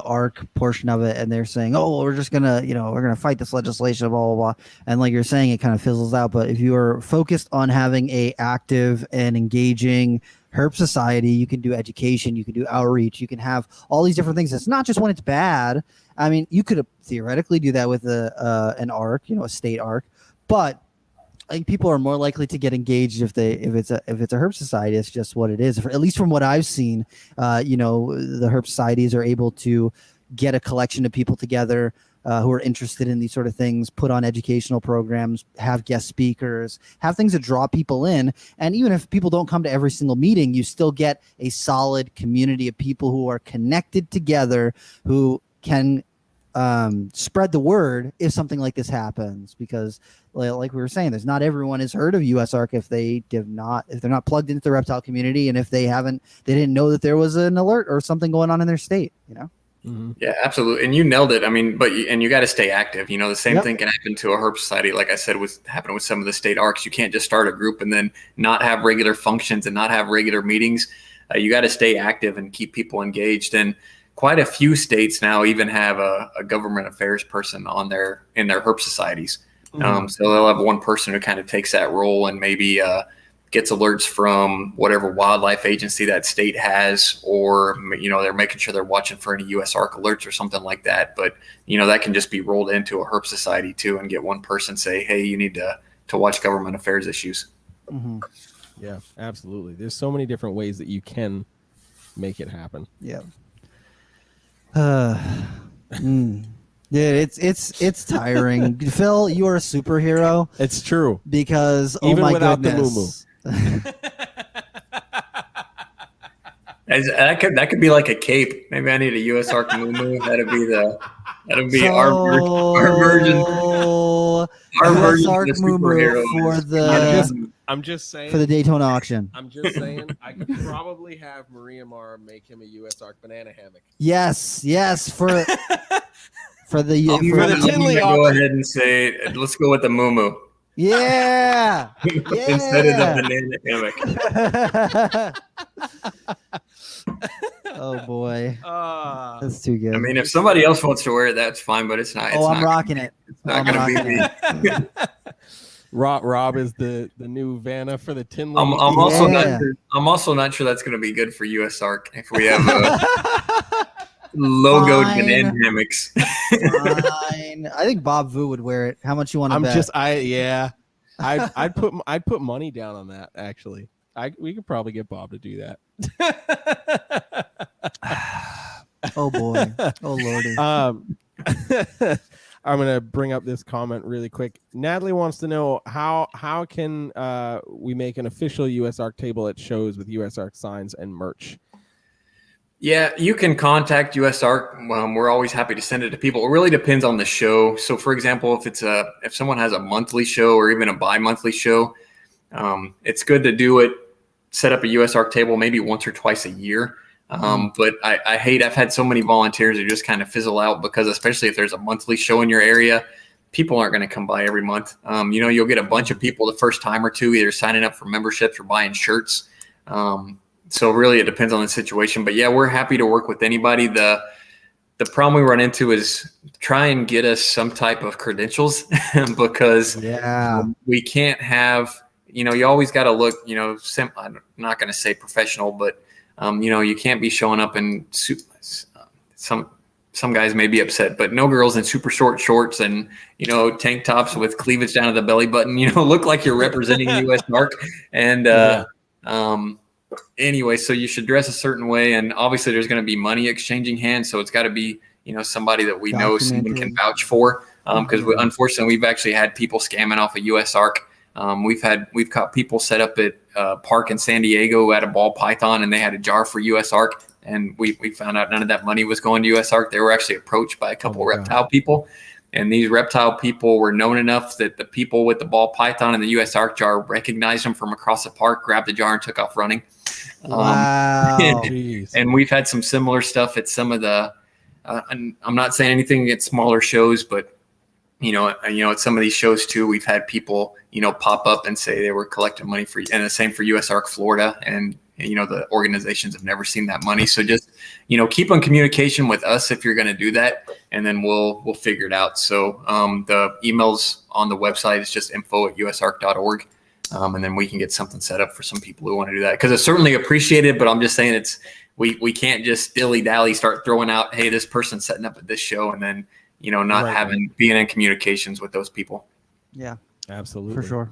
[SPEAKER 1] ARC portion of it and they're saying, oh, we're just gonna we're gonna fight this legislation, blah blah blah, and like you're saying, it kind of fizzles out. But if you are focused on having a active and engaging herp society, you can do education, you can do outreach, you can have all these different things. It's not just when it's bad. I mean, you could theoretically do that with an ARC, a state ARC, but I think people are more likely to get engaged if it's a herp society. It's just what it is. At least from what I've seen, the herp societies are able to get a collection of people together who are interested in these sort of things, put on educational programs, have guest speakers, have things that draw people in. And even if people don't come to every single meeting, you still get a solid community of people who are connected together, who can spread the word if something like this happens, because like we were saying, there's not everyone has heard of USARK if they're not plugged into the reptile community, and if they didn't know that there was an alert or something going on in their state,
[SPEAKER 4] Yeah, absolutely. And you nailed it. I mean, you got to stay active. The same thing can happen to a herp society. Like I said, happened with some of the state ARCs. You can't just start a group and then not have regular functions and not have regular meetings. You got to stay active and keep people engaged. And quite a few states now even have a government affairs person in their herp societies. So they'll have one person who kind of takes that role and maybe gets alerts from whatever wildlife agency that state has, or they're making sure they're watching for any USARK alerts or something like that. But that can just be rolled into a herp society too, and get one person say, hey, you need to watch government affairs issues.
[SPEAKER 3] Yeah, absolutely. There's so many different ways that you can make it happen.
[SPEAKER 1] Yeah. Yeah, it's tiring. Phil, you are a superhero.
[SPEAKER 3] It's true.
[SPEAKER 1] Because
[SPEAKER 3] even
[SPEAKER 1] my
[SPEAKER 3] without
[SPEAKER 1] goodness.
[SPEAKER 3] the moo-moo.
[SPEAKER 4] That could be like a cape. Maybe I need a USARK moo-moo. That'll be our version.
[SPEAKER 1] Our USARK moo-moo for the
[SPEAKER 3] I'm just saying
[SPEAKER 1] for the Daytona auction.
[SPEAKER 3] I'm just saying I could probably have Maria Mar make him a USARK banana hammock.
[SPEAKER 1] Yes, for the
[SPEAKER 4] I'm
[SPEAKER 3] the Tinley
[SPEAKER 4] gonna go
[SPEAKER 3] auction.
[SPEAKER 4] ahead and say let's go with the moo
[SPEAKER 1] yeah.
[SPEAKER 4] instead of the banana hammock.
[SPEAKER 1] Oh boy, that's too good.
[SPEAKER 4] I mean, if somebody else wants to wear it, that's fine, but it's not.
[SPEAKER 1] I'm rocking it.
[SPEAKER 4] It's not going to be me.
[SPEAKER 3] Rob is the new Vanna for the Tinley.
[SPEAKER 4] I'm also not sure that's going to be good for USARK if we have logoed banana hammocks.
[SPEAKER 1] Fine. I think Bob Vu would wear it. How much you want to bet?
[SPEAKER 3] I'd put money down on that. Actually, we could probably get Bob to do that.
[SPEAKER 1] Oh boy. Oh lordy.
[SPEAKER 3] I'm gonna bring up this comment really quick. Natalie wants to know how can we make an official USARK table at shows with USARK signs and merch?
[SPEAKER 4] Yeah, you can contact USARK. We're always happy to send it to people. It really depends on the show. So, for example, if someone has a monthly show or even a bi-monthly show, it's good to do it. Set up a USARK table maybe once or twice a year. But I've had so many volunteers who just kind of fizzle out because especially if there's a monthly show in your area, people aren't going to come by every month. You'll get a bunch of people the first time or two either signing up for memberships or buying shirts. So really it depends on the situation, but yeah, we're happy to work with anybody. The problem we run into is try and get us some type of credentials because we can't have, you always got to look, I'm not going to say professional, but you can't be showing up in some guys may be upset, but no girls in super short shorts and, tank tops with cleavage down to the belly button, look like you're representing USARK. And, anyway, so you should dress a certain way. And obviously there's going to be money exchanging hands. So it's got to be, somebody that we know someone can vouch for. Because unfortunately we've actually had people scamming off of USARK. We've got people set up at park in San Diego at a ball python and they had a jar for USARK. And we found out none of that money was going to USARK. They were actually approached by a couple reptile people. And these reptile people were known enough that the people with the ball python and the USARK jar recognized them from across the park, grabbed the jar and took off running.
[SPEAKER 1] Wow.
[SPEAKER 4] And we've had some similar stuff at some of the, I'm not saying anything at smaller shows, but at some of these shows too, we've had people, pop up and say they were collecting money for, and the same for USARK Florida. And, the organizations have never seen that money. So just, keep on communication with us if you're going to do that. And then we'll figure it out. So the emails on the website is just info@usark.org. And then we can get something set up for some people who want to do that. Because it's certainly appreciated, but I'm just saying we can't just dilly-dally start throwing out, hey, this person's setting up at this show and then, being in communications with those people.
[SPEAKER 1] Yeah,
[SPEAKER 3] absolutely.
[SPEAKER 1] For sure.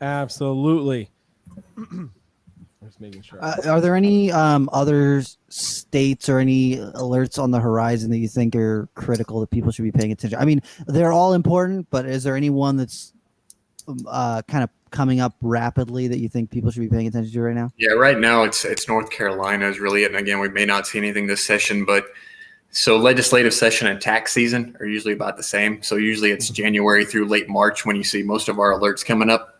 [SPEAKER 3] Absolutely. Just making sure.
[SPEAKER 1] Are there any other states or any alerts on the horizon that you think are critical that people should be paying attention? I mean, they're all important, but is there any one that's kind of coming up rapidly that you think people should be paying attention to right now?
[SPEAKER 4] Yeah, right now it's North Carolina is really it. And again, we may not see anything this session, but so legislative session and tax season are usually about the same. So usually it's January through late March when you see most of our alerts coming up.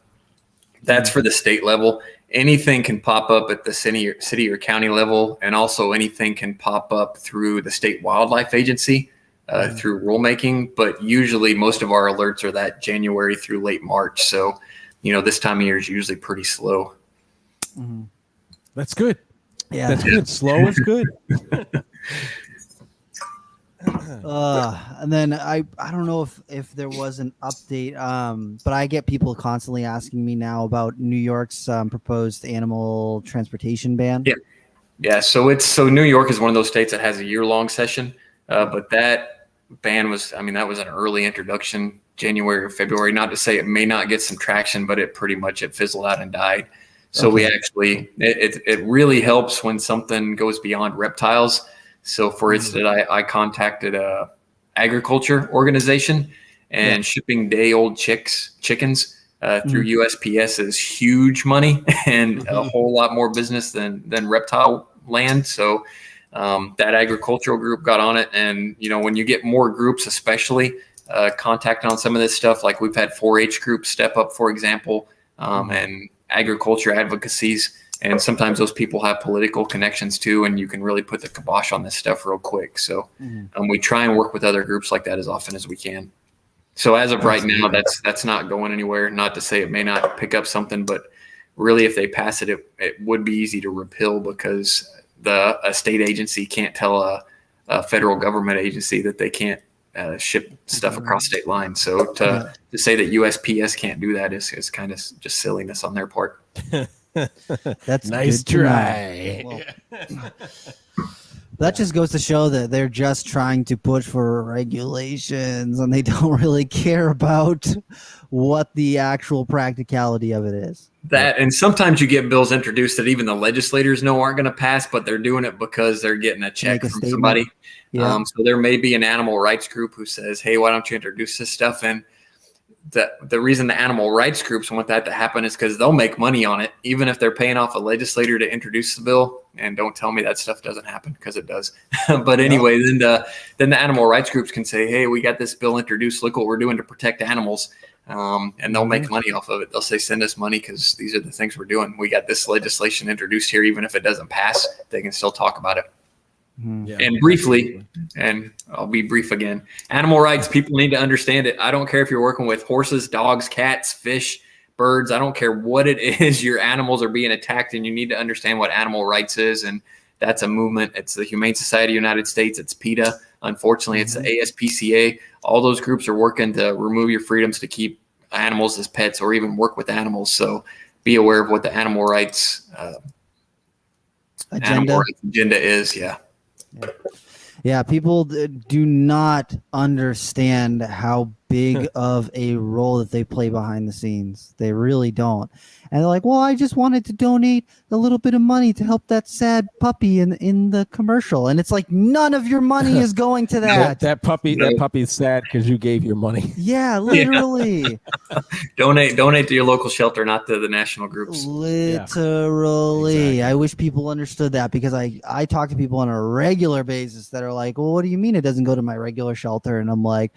[SPEAKER 4] That's for the state level. Anything can pop up at the city or county level, and also anything can pop up through the state wildlife agency through rulemaking. But usually most of our alerts are that January through late March. So, this time of year is usually pretty slow.
[SPEAKER 1] Mm-hmm.
[SPEAKER 3] That's good.
[SPEAKER 1] Yeah,
[SPEAKER 3] that's good. Slow is good.
[SPEAKER 1] And then I don't know if there was an update, but I get people constantly asking me now about New York's proposed animal transportation ban.
[SPEAKER 4] Yeah. So New York is one of those states that has a year-long session, but that ban was an early introduction, January or February. Not to say it may not get some traction, but it fizzled out and died. So we actually it really helps when something goes beyond reptiles. So for instance, I contacted a agriculture organization and shipping day-old chickens through USPS is huge money and a whole lot more business than reptile land. So that agricultural group got on it. And, when you get more groups, especially contacting on some of this stuff, like we've had 4-H groups step up, for example, and agriculture advocacies. And sometimes those people have political connections too, and you can really put the kibosh on this stuff real quick. So we try and work with other groups like that as often as we can. So as of right now, that's not going anywhere. Not to say it may not pick up something, but really if they pass it, it would be easy to repeal, because a state agency can't tell a federal government agency that they can't ship stuff across state lines. So to say that USPS can't do that is kind of just silliness on their part.
[SPEAKER 1] That's
[SPEAKER 3] nice try.
[SPEAKER 1] Well, that just goes to show that they're just trying to push for regulations, and they don't really care about what the actual practicality of it is.
[SPEAKER 4] And sometimes you get bills introduced that even the legislators know aren't going to pass, but they're doing it because they're getting a check from somebody.
[SPEAKER 1] Yeah.
[SPEAKER 4] So there may be an animal rights group who says, hey, why don't you introduce this stuff? And the reason the animal rights groups want that to happen is because they'll make money on it, even if they're paying off a legislator to introduce the bill. And don't tell me that stuff doesn't happen, because it does. But anyway, then the animal rights groups can say, hey, we got this bill introduced. Look what we're doing to protect animals. And they'll make money off of it. They'll say, send us money because these are the things we're doing. We got this legislation introduced here. Even if it doesn't pass, they can still talk about it.
[SPEAKER 3] Yeah,
[SPEAKER 4] and briefly, and I'll be brief again, animal rights, people need to understand it. I don't care if you're working with horses, dogs, cats, fish, birds. I don't care what it is. Your animals are being attacked, and you need to understand what animal rights is. And that's a movement. It's the Humane Society of the United States. It's PETA. Unfortunately, it's the ASPCA. All those groups are working to remove your freedoms to keep animals as pets or even work with animals. So be aware of what the animal rights agenda is.
[SPEAKER 1] Yeah, people do not understand how big of a role that they play behind the scenes. They really don't. And they're like, well, I just wanted to donate a little bit of money to help that sad puppy in the commercial. And it's like, none of your money is going to that.
[SPEAKER 3] that puppy's sad because you gave your money.
[SPEAKER 1] Yeah, literally.
[SPEAKER 4] Donate to your local shelter, not to the national groups.
[SPEAKER 1] Literally.
[SPEAKER 3] Yeah, exactly.
[SPEAKER 1] I wish people understood that, because I talk to people on a regular basis that are like, well, what do you mean it doesn't go to my regular shelter? And I'm like,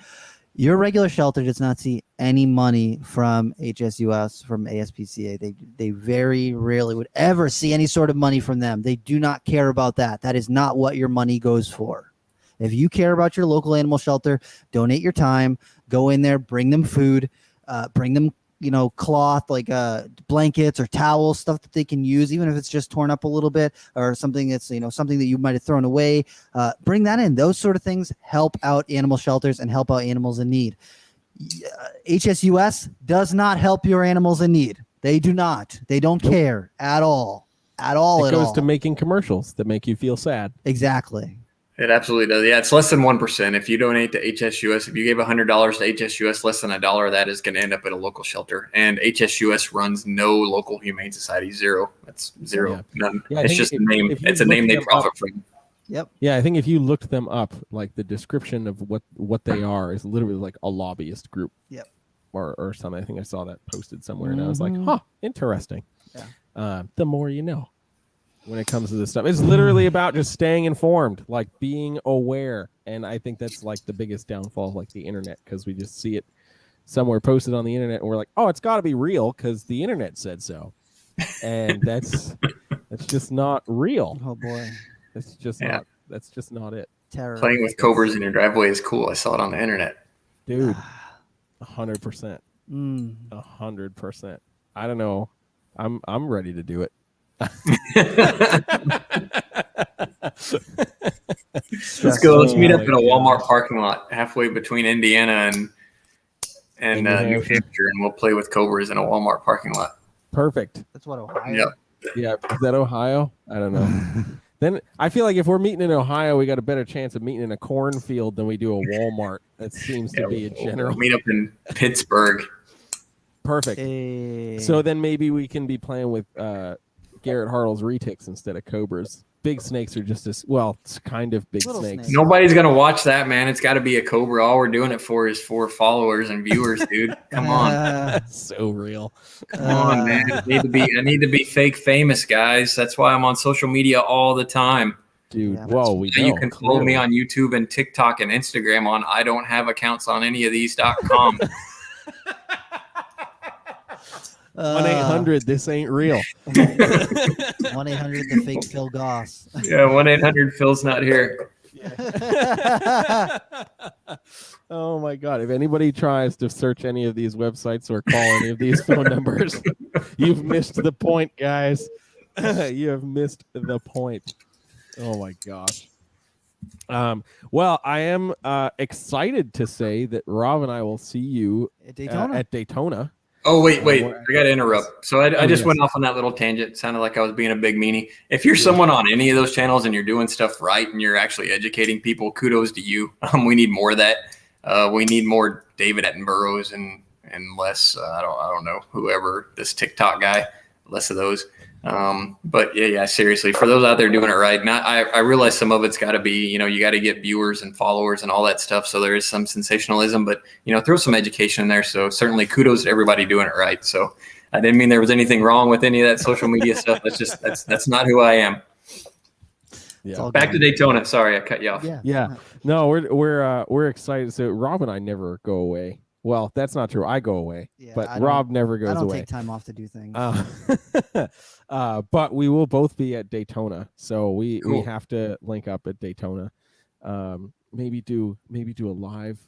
[SPEAKER 1] your regular shelter does not see any money from HSUS, from ASPCA. They very rarely would ever see any sort of money from them. They do not care about that. That is not what your money goes for. If you care about your local animal shelter, donate your time, go in there, bring them food, bring them, cloth, like blankets or towels, stuff that they can use, even if it's just torn up a little bit or something that's, something that you might have thrown away. Bring that in. Those sort of things help out animal shelters and help out animals in need. HSUS does not help your animals in need. They do not. They don't care at all. It
[SPEAKER 3] goes to making commercials that make you feel sad.
[SPEAKER 1] Exactly.
[SPEAKER 4] It absolutely does. Yeah, it's less than 1%. If you donate to HSUS, if you gave $100 to HSUS, less than $1 of that is going to end up at a local shelter. And HSUS runs no local humane society. Zero. That's zero.
[SPEAKER 3] Yeah.
[SPEAKER 4] None.
[SPEAKER 3] Yeah,
[SPEAKER 4] it's just a name. It's a name they profit from.
[SPEAKER 1] Yep.
[SPEAKER 3] Yeah, I think if you looked them up, like the description of what they are is literally like a lobbyist group.
[SPEAKER 1] Yep.
[SPEAKER 3] Or something. I think I saw that posted somewhere, and I was like, huh, interesting.
[SPEAKER 1] Yeah.
[SPEAKER 3] The more you know. When it comes to this stuff, it's literally about just staying informed, like being aware. And I think that's like the biggest downfall of like the internet, because we just see it somewhere posted on the internet and we're like, oh, it's got to be real because the internet said so. And that's just not real.
[SPEAKER 1] Oh boy.
[SPEAKER 3] That's just not it.
[SPEAKER 1] Terror.
[SPEAKER 4] Playing with cobras in your driveway is cool. I saw it on the internet.
[SPEAKER 3] Dude, 100%.
[SPEAKER 1] 100%.
[SPEAKER 3] 100%. I don't know. I'm ready to do it.
[SPEAKER 4] Let's go. Let's meet up in a Walmart parking lot halfway between Indiana and New Hampshire, and we'll play with cobras in a Walmart parking lot.
[SPEAKER 3] Perfect.
[SPEAKER 1] That's what Ohio.
[SPEAKER 4] Yep.
[SPEAKER 3] Yeah. Is that Ohio? I don't know. Then I feel like if we're meeting in Ohio, we got a better chance of meeting in a cornfield than we do a Walmart. That seems to be a general.
[SPEAKER 4] We'll meet up in Pittsburgh.
[SPEAKER 3] Perfect.
[SPEAKER 1] Hey.
[SPEAKER 3] So then maybe we can be playing with Garrett Hartle's retics instead of cobras. Big snakes are just as well. It's kind of big
[SPEAKER 1] Little
[SPEAKER 3] snakes.
[SPEAKER 1] snakes.
[SPEAKER 4] Nobody's gonna watch that, man. It's got to be a cobra. All we're doing it for is for followers and viewers, dude. Come on,
[SPEAKER 3] So real.
[SPEAKER 4] come on, man. I need to be fake famous, guys. That's why I'm on social media all the time.
[SPEAKER 3] Dude,
[SPEAKER 1] Yeah,
[SPEAKER 3] whoa, we know.
[SPEAKER 4] You can follow me on YouTube and TikTok and Instagram on I don't have accounts on any of these.com.
[SPEAKER 3] 1-800. This ain't real.
[SPEAKER 1] 1-800 the fake Phil Goss.
[SPEAKER 4] Yeah, 1-800 Phil's not here.
[SPEAKER 3] Oh my God. If anybody tries to search any of these websites or call any of these phone numbers, you've missed the point, guys. You have missed the point. Oh my gosh. Well, I am excited to say that Rob and I will see you
[SPEAKER 1] At Daytona.
[SPEAKER 4] Oh, wait. I got to interrupt. So I just
[SPEAKER 3] yes.
[SPEAKER 4] went off on that little tangent. It sounded like I was being a big meanie. If you're someone on any of those channels and you're doing stuff right and you're actually educating people, kudos to you. We need more of that. We need more David Attenboroughs and less, I don't know, whoever, this TikTok guy, less of those. But yeah, seriously, for those out there doing it right, I realize some of it's got to be, you got to get viewers and followers and all that stuff. So there is some sensationalism, but throw some education in there. So certainly kudos to everybody doing it right. So I didn't mean there was anything wrong with any of that social media stuff. That's not who I am.
[SPEAKER 3] Yeah.
[SPEAKER 4] Back to Daytona. Sorry, I cut you off.
[SPEAKER 3] Yeah. No, we're excited. So Rob and I never go away. Well, that's not true. I go away, but Rob never goes away.
[SPEAKER 1] I don't take time off to do things.
[SPEAKER 3] But we will both be at Daytona, so we have to link up at Daytona. Maybe do a live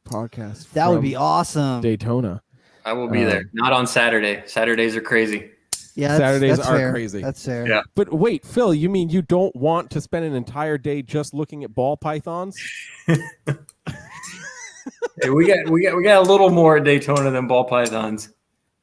[SPEAKER 3] podcast.
[SPEAKER 1] That would be awesome.
[SPEAKER 3] Daytona.
[SPEAKER 4] I will be there. Not on Saturday. Saturdays are crazy.
[SPEAKER 1] Yeah,
[SPEAKER 3] Saturdays
[SPEAKER 1] that's
[SPEAKER 3] are
[SPEAKER 1] fair.
[SPEAKER 3] crazy.
[SPEAKER 1] That's fair.
[SPEAKER 4] Yeah.
[SPEAKER 3] But wait, Phil, you mean you don't want to spend an entire day just looking at ball pythons?
[SPEAKER 4] Hey, we got a little more at Daytona than ball pythons.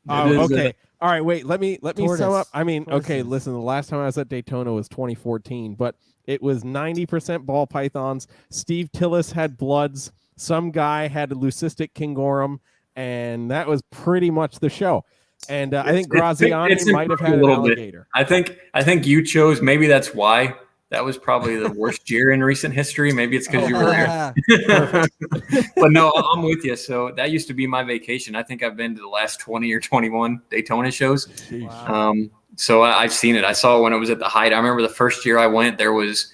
[SPEAKER 3] Okay. All right. Wait. Let me
[SPEAKER 1] Tortoise.
[SPEAKER 3] sum up. I mean,
[SPEAKER 1] Tortoises.
[SPEAKER 3] okay. Listen. The last time I was at Daytona was 2014, but it was 90% ball pythons. Steve Tillis had bloods. Some guy had a leucistic kingorum, and that was pretty much the show. And I think Graziani might have had an alligator.
[SPEAKER 4] I think you chose. Maybe that's why. That was probably the worst year in recent history. Maybe it's because you were there. But no, I'm with you. So that used to be my vacation. I think I've been to the last 20 or 21 Daytona shows.
[SPEAKER 1] Wow.
[SPEAKER 4] So I've seen it. I saw it when it was at the height. I remember the first year I went, there was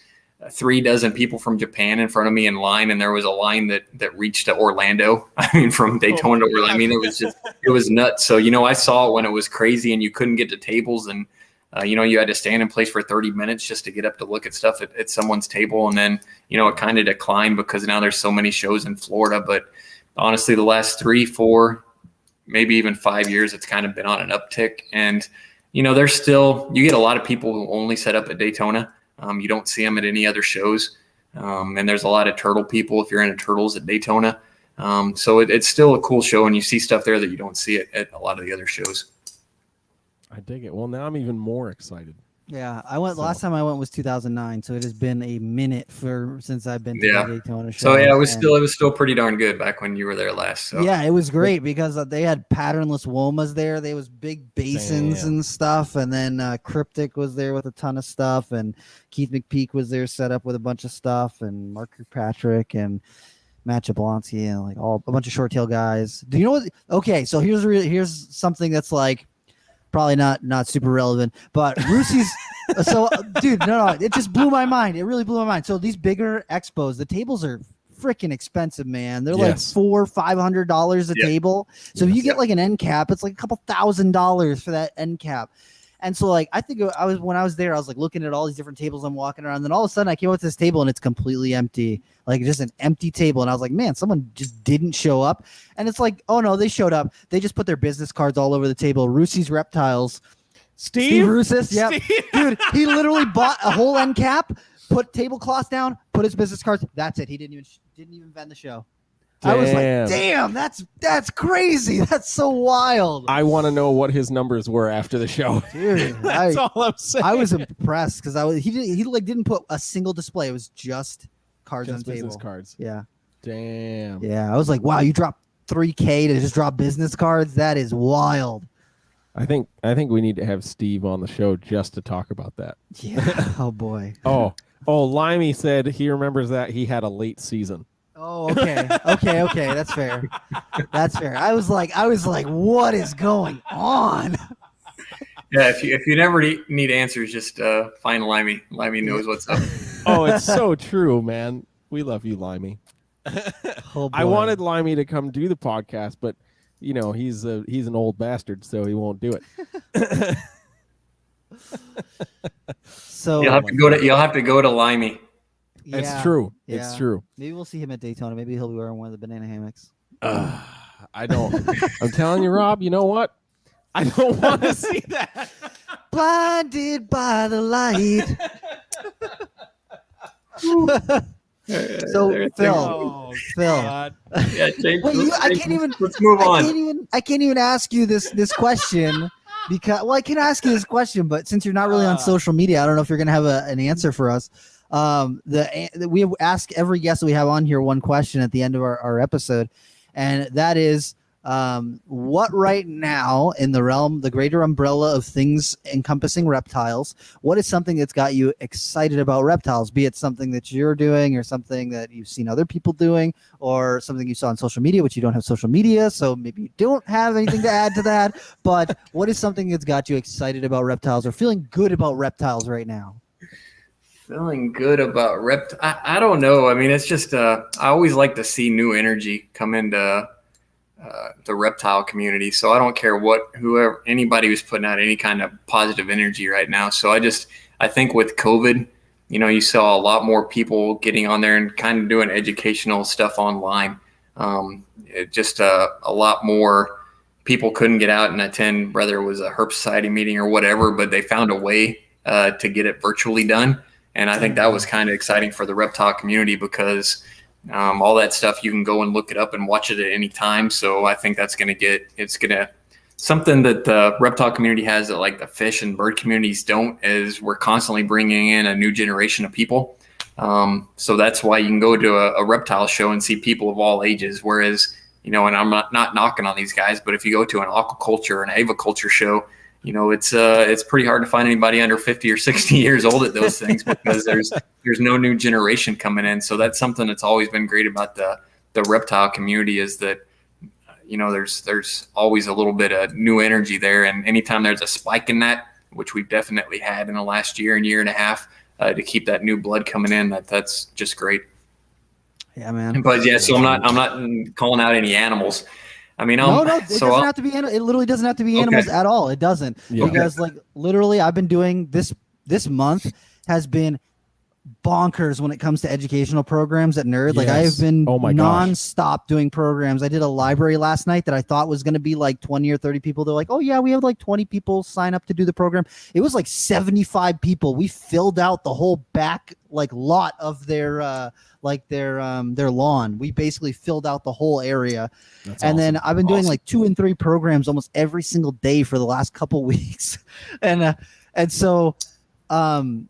[SPEAKER 4] 36 people from Japan in front of me in line, and there was a line that reached to Orlando. I mean, from Daytona to Orlando. I mean, it was nuts. So, I saw it when it was crazy and you couldn't get to tables, and you had to stand in place for 30 minutes just to get up to look at stuff at someone's table. And then, it kind of declined because now there's so many shows in Florida. But honestly, the last 3, 4, maybe even 5 years, it's kind of been on an uptick. And, there's still, you get a lot of people who only set up at Daytona. You don't see them at any other shows. And there's a lot of turtle people if you're into turtles at Daytona. So it's still a cool show, and you see stuff there that you don't see at a lot of the other shows.
[SPEAKER 3] I dig it. Well, now I'm even more excited.
[SPEAKER 1] Yeah, I went. Last time I went was 2009, so it has been a minute since I've been to the Daytona show.
[SPEAKER 4] So yeah, it was still pretty darn good back when you were there last. So.
[SPEAKER 1] Yeah, it was great because they had patternless womas there. There was big basins and stuff, and then Cryptic was there with a ton of stuff, and Keith McPeak was there set up with a bunch of stuff, and Mark Kirkpatrick and Matt Jablonski and like a bunch of short tail guys. Do you know what? Okay, so here's something that's like. Probably not super relevant, but Roosie's. So, dude, no, it just blew my mind. It really blew my mind. So these bigger expos, the tables are freaking expensive, man. They're like $400-$500 a table. So if you get like an end cap, it's like a couple $1,000 for that end cap. And so, like, I think when I was there, I was like looking at all these different tables I'm walking around. And then all of a sudden, I came up to this table and it's completely empty, like just an empty table. And I was like, man, someone just didn't show up. And it's like, oh no, they showed up. They just put their business cards all over the table. Roosie's Reptiles, Steve Roussis, yeah, dude, he literally bought a whole end cap, put tablecloths down, put his business cards. That's it. He didn't even vend the show.
[SPEAKER 3] Damn.
[SPEAKER 1] I was like, damn, that's crazy. That's so wild.
[SPEAKER 3] I want to know what his numbers were after the show.
[SPEAKER 1] Dude,
[SPEAKER 3] that's all I'm saying.
[SPEAKER 1] I was impressed because he didn't put a single display. It was just cards on the table.
[SPEAKER 3] Business cards.
[SPEAKER 1] Yeah.
[SPEAKER 3] Damn.
[SPEAKER 1] Yeah, I was like, wow, you dropped $3K to just drop business cards? That is wild.
[SPEAKER 3] I think we need to have Steve on the show just to talk about that.
[SPEAKER 1] Yeah. Oh boy.
[SPEAKER 3] Oh, Limey said he remembers that he had a late season.
[SPEAKER 1] Oh, okay. That's fair. That's fair. I was like, what is going on?
[SPEAKER 4] Yeah, if you never need answers, just find Limey. Limey knows what's up.
[SPEAKER 3] Oh, it's so true, man. We love you, Limey.
[SPEAKER 1] Oh,
[SPEAKER 3] I wanted Limey to come do the podcast, but he's an old bastard, so he won't do it.
[SPEAKER 1] So
[SPEAKER 4] you'll have to go to Limey.
[SPEAKER 3] It's true.
[SPEAKER 1] Yeah.
[SPEAKER 3] It's true.
[SPEAKER 1] Maybe we'll see him at Daytona. Maybe he'll be wearing one of the banana hammocks.
[SPEAKER 3] I don't. I'm telling you, Rob. You know what? I don't want to see that.
[SPEAKER 1] Blinded by the light. So Phil,
[SPEAKER 3] God.
[SPEAKER 4] Yeah, James,
[SPEAKER 1] wait, I can't even.
[SPEAKER 4] Let's move on.
[SPEAKER 1] I can't even ask you this question because I can ask you this question, but since you're not really on social media, I don't know if you're gonna have an answer for us. We ask every guest that we have on here one question at the end of our episode, and that is, what right now in the greater umbrella of things encompassing reptiles, what is something that's got you excited about reptiles? Be it something that you're doing or something that you've seen other people doing or something you saw on social media, which you don't have social media, so maybe you don't have anything to add to that. But what is something that's got you excited about reptiles or feeling good about reptiles right now?
[SPEAKER 4] Feeling good about I don't know. I mean, it's just I always like to see new energy come into the reptile community. So I don't care anybody who's putting out any kind of positive energy right now. So I think with COVID, you saw a lot more people getting on there and kind of doing educational stuff online. A lot more people couldn't get out and attend, whether it was a Herp Society meeting or whatever, but they found a way to get it virtually done. And I think that was kind of exciting for the reptile community because all that stuff, you can go and look it up and watch it at any time. So I think it's going to something that the reptile community has that like the fish and bird communities don't, is we're constantly bringing in a new generation of people. So that's why you can go to a reptile show and see people of all ages. Whereas, and I'm not knocking on these guys, but if you go to an aquaculture or an aviculture show, it's pretty hard to find anybody under 50 or 60 years old at those things because there's no new generation coming in. So that's something that's always been great about the reptile community, is that, there's always a little bit of new energy there. And anytime there's a spike in that, which we've definitely had in the last year and a half, to keep that new blood coming in, that's just great.
[SPEAKER 1] Yeah, man.
[SPEAKER 4] But yeah, so I'm not calling out any animals. I mean,
[SPEAKER 1] no, it doesn't have to be. It literally doesn't have to be animals at all. It doesn't, because literally, I've been doing this month has been bonkers when it comes to educational programs at Nerd. Like I have been nonstop doing programs. I did a library last night that I thought was going to be like 20 or 30 people. They're like, oh yeah, we have like 20 people sign up to do the program. It was like 75 people. We filled out the whole back lot of their lawn. We basically filled out the whole area. That's awesome. Then I've been doing like 2 and 3 programs almost every single day for the last couple weeks. And so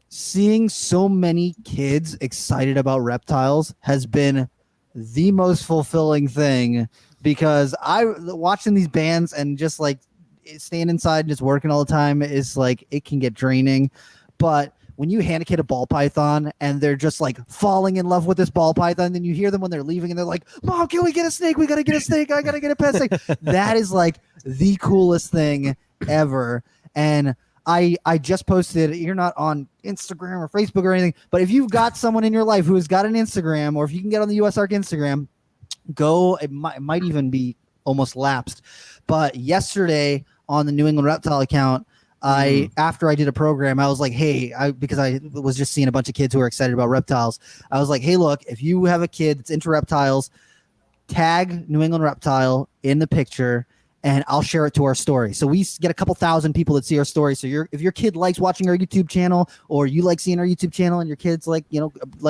[SPEAKER 1] seeing so many kids excited about reptiles has been the most fulfilling thing, because watching these bands and just like staying inside and just working all the time is like, it can get draining. But when you hand a kid a ball python and they're just like falling in love with this ball python, then you hear them when they're leaving and they're like, Mom, can we get a snake? We got to get a snake. I got to get a pet snake. That is like the coolest thing ever. And I just posted, you're not on Instagram or Facebook or anything, but if you've got someone in your life who has got an Instagram, or if you can get on the USARK Instagram, it might even be almost lapsed. But yesterday on the New England Reptile account, after I did a program, I was like, hey, because I was just seeing a bunch of kids who are excited about reptiles. I was like, hey, look, if you have a kid that's into reptiles, tag New England Reptile in the picture and I'll share it to our story. So we get a couple thousand people that see our story. So if your kid likes watching our YouTube channel, or you like seeing our YouTube channel and your kids like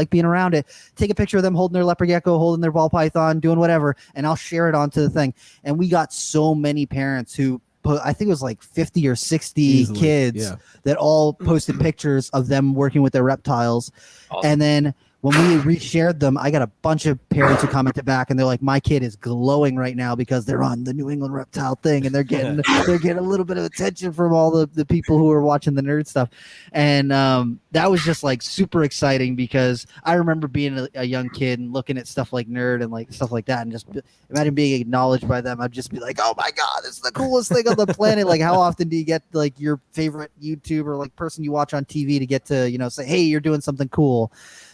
[SPEAKER 1] being around it, take a picture of them holding their leopard gecko, holding their ball python, doing whatever, and I'll share it onto the thing. And we got so many parents who I think it was like 50 or 60 kids that all posted pictures of them working with their reptiles. Awesome. And then when we reshared them, I got a bunch of parents who commented back, and they're like, my kid is glowing right now because they're on the New England Reptile thing, and they're getting a little bit of attention from all the people who are watching the nerd stuff. And that was just like super exciting, because I remember being a young kid and looking at stuff like Nerd and like stuff like that, and just imagine being acknowledged by them. I'd just be like, oh my God, this is the coolest thing on the planet. Like, how often do you get like your favorite YouTuber, like person you watch on TV, to get to, say, hey, you're doing something cool.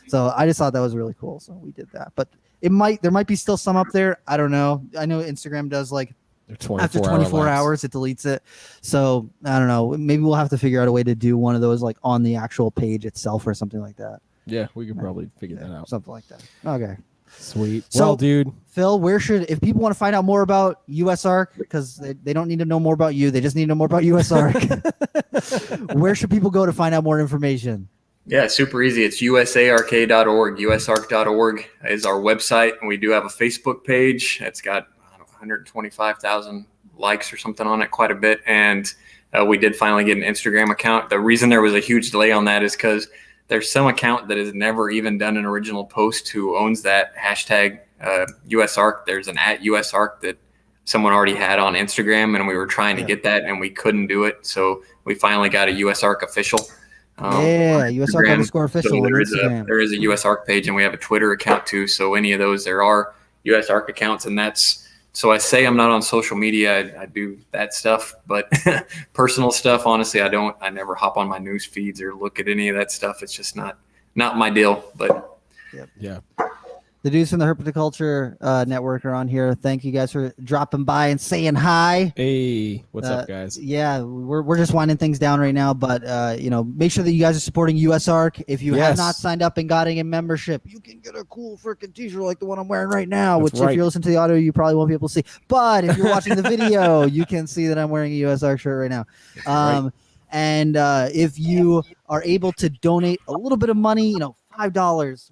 [SPEAKER 1] So I just thought that was really cool. So we did that, but there might be still some up there. I don't know. I know Instagram does like after 24 hours, it deletes it. So I don't know. Maybe we'll have to figure out a way to do one of those like on the actual page itself or something like that.
[SPEAKER 3] Yeah, we could probably figure that out.
[SPEAKER 1] Something like that. Okay.
[SPEAKER 3] Sweet.
[SPEAKER 1] So,
[SPEAKER 3] well, dude,
[SPEAKER 1] Phil, if people want to find out more about USARK, because they don't need to know more about you, they just need to know more about USARK. Where should people go to find out more information?
[SPEAKER 4] Yeah, it's super easy. It's USARK.org. USARK.org is our website, and we do have a Facebook page. It's got 125,000 likes or something on it, quite a bit. And we did finally get an Instagram account. The reason there was a huge delay on that is because there's some account that has never even done an original post who owns that hashtag USARK. There's an @USARK that someone already had on Instagram, and we were trying to get that, and we couldn't do it. So we finally got a USARK official.
[SPEAKER 1] USARK_official
[SPEAKER 4] so
[SPEAKER 1] on Instagram.
[SPEAKER 4] There is a USARK page, and we have a Twitter account too. So any of those, there are USARK accounts, and that's. So I say I'm not on social media. I do that stuff, but personal stuff, honestly, I don't. I never hop on my news feeds or look at any of that stuff. It's just not my deal. But
[SPEAKER 3] yeah.
[SPEAKER 1] The dudes from the Herpetoculture Network are on here. Thank you guys for dropping by and saying hi.
[SPEAKER 3] Hey, what's up, guys?
[SPEAKER 1] Yeah, we're just winding things down right now, but make sure that you guys are supporting USARK. If you have not signed up and gotten a membership, you can get a cool freaking t-shirt like the one I'm wearing right now. If you're listening to the audio, you probably won't be able to see. But if you're watching the video, you can see that I'm wearing a USARK shirt right now. And if you are able to donate a little bit of money, $5,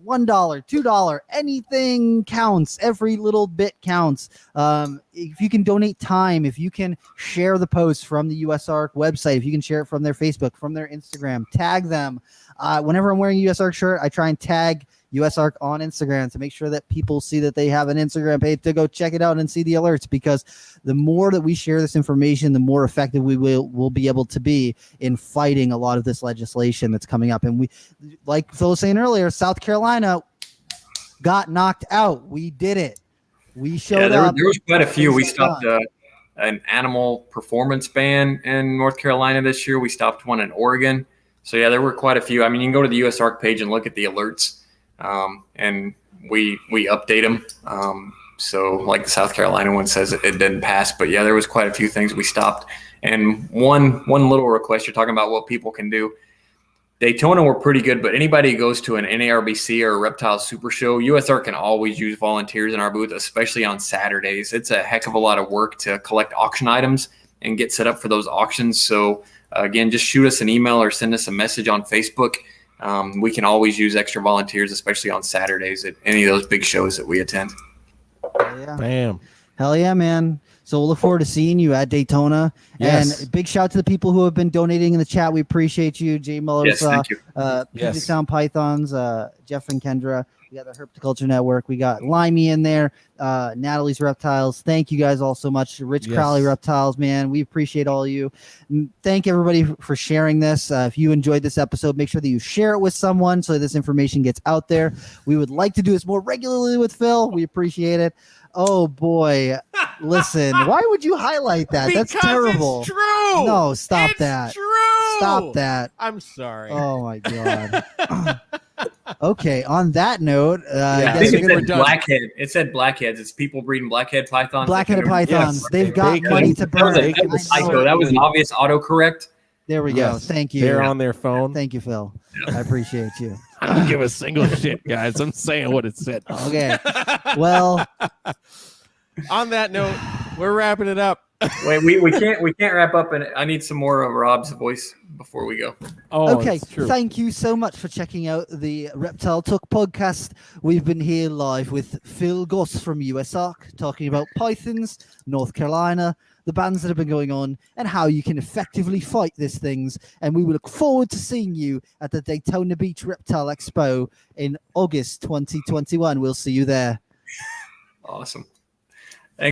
[SPEAKER 1] $1, $2, anything counts. Every little bit counts. If you can donate time, if you can share the post from the USARK website, if you can share it from their Facebook, from their Instagram, tag them. Whenever I'm wearing a USARK shirt, I try and tag USARK on Instagram to make sure that people see that they have an Instagram page to go check it out and see the alerts, because the more that we share this information, the more effective we will be able to be in fighting a lot of this legislation that's coming up. And we, like Phil was saying earlier, South Carolina got knocked out. We did it. We showed up.
[SPEAKER 4] There was quite a few. We stopped an animal performance ban in North Carolina this year. We stopped one in Oregon. So yeah, there were quite a few. I mean, you can go to the USARK page and look at the alerts. And we update them. So like the South Carolina one says it didn't pass, but yeah, there was quite a few things we stopped. And one little request, you're talking about what people can do. Daytona were pretty good, but anybody who goes to an NARBC or a Reptile Super Show, USARK can always use volunteers in our booth, especially on Saturdays. It's a heck of a lot of work to collect auction items and get set up for those auctions. So again, just shoot us an email or send us a message on Facebook. We can always use extra volunteers, especially on Saturdays at any of those big shows that we attend.
[SPEAKER 1] Yeah.
[SPEAKER 3] Bam.
[SPEAKER 1] Hell yeah, man. So we'll look forward to seeing you at Daytona.
[SPEAKER 3] Yes.
[SPEAKER 1] And big shout out to the people who have been donating in the chat. We appreciate you. Jay Mullers,
[SPEAKER 4] Thank you.
[SPEAKER 1] Puget Sound Pythons, Jeff and Kendra. We got the Herpetoculture Network. We got Limey in there. Natalie's Reptiles. Thank you guys all so much. Rich Crowley Reptiles, man. We appreciate all of you. Thank everybody for sharing this. If you enjoyed this episode, make sure that you share it with someone so this information gets out there. We would like to do this more regularly with Phil. We appreciate it. Oh boy. Listen, why would you highlight that?
[SPEAKER 3] Because
[SPEAKER 1] that's terrible.
[SPEAKER 3] It's true.
[SPEAKER 1] No, stop
[SPEAKER 3] it's
[SPEAKER 1] that.
[SPEAKER 3] True.
[SPEAKER 1] Stop that.
[SPEAKER 3] I'm sorry.
[SPEAKER 1] Oh my god. Okay, on that note,
[SPEAKER 4] Blackhead. It said blackheads. It's people breeding blackhead pythons.
[SPEAKER 1] Blackheaded pythons.
[SPEAKER 3] Yes.
[SPEAKER 1] They've got money to burn.
[SPEAKER 4] That was an obvious autocorrect.
[SPEAKER 1] There we go. Thank you.
[SPEAKER 3] They're on their phone.
[SPEAKER 1] Thank you, Phil. I appreciate you.
[SPEAKER 3] I don't give a single shit, guys. I'm saying what it said.
[SPEAKER 1] Okay. Well,
[SPEAKER 3] on that note, we're wrapping it up.
[SPEAKER 4] Wait, we can't wrap up, and I need some more of Rob's voice before we go.
[SPEAKER 3] Oh,
[SPEAKER 1] okay.
[SPEAKER 3] it's true.
[SPEAKER 1] Thank you so much for checking out the Reptile Talk podcast. We've been here live with Phil Goss from USARK talking about pythons, North Carolina, the bans that have been going on, and how you can effectively fight these things. And we will look forward to seeing you at the Daytona Beach Reptile Expo in August 2021. We'll see you there.
[SPEAKER 4] Awesome.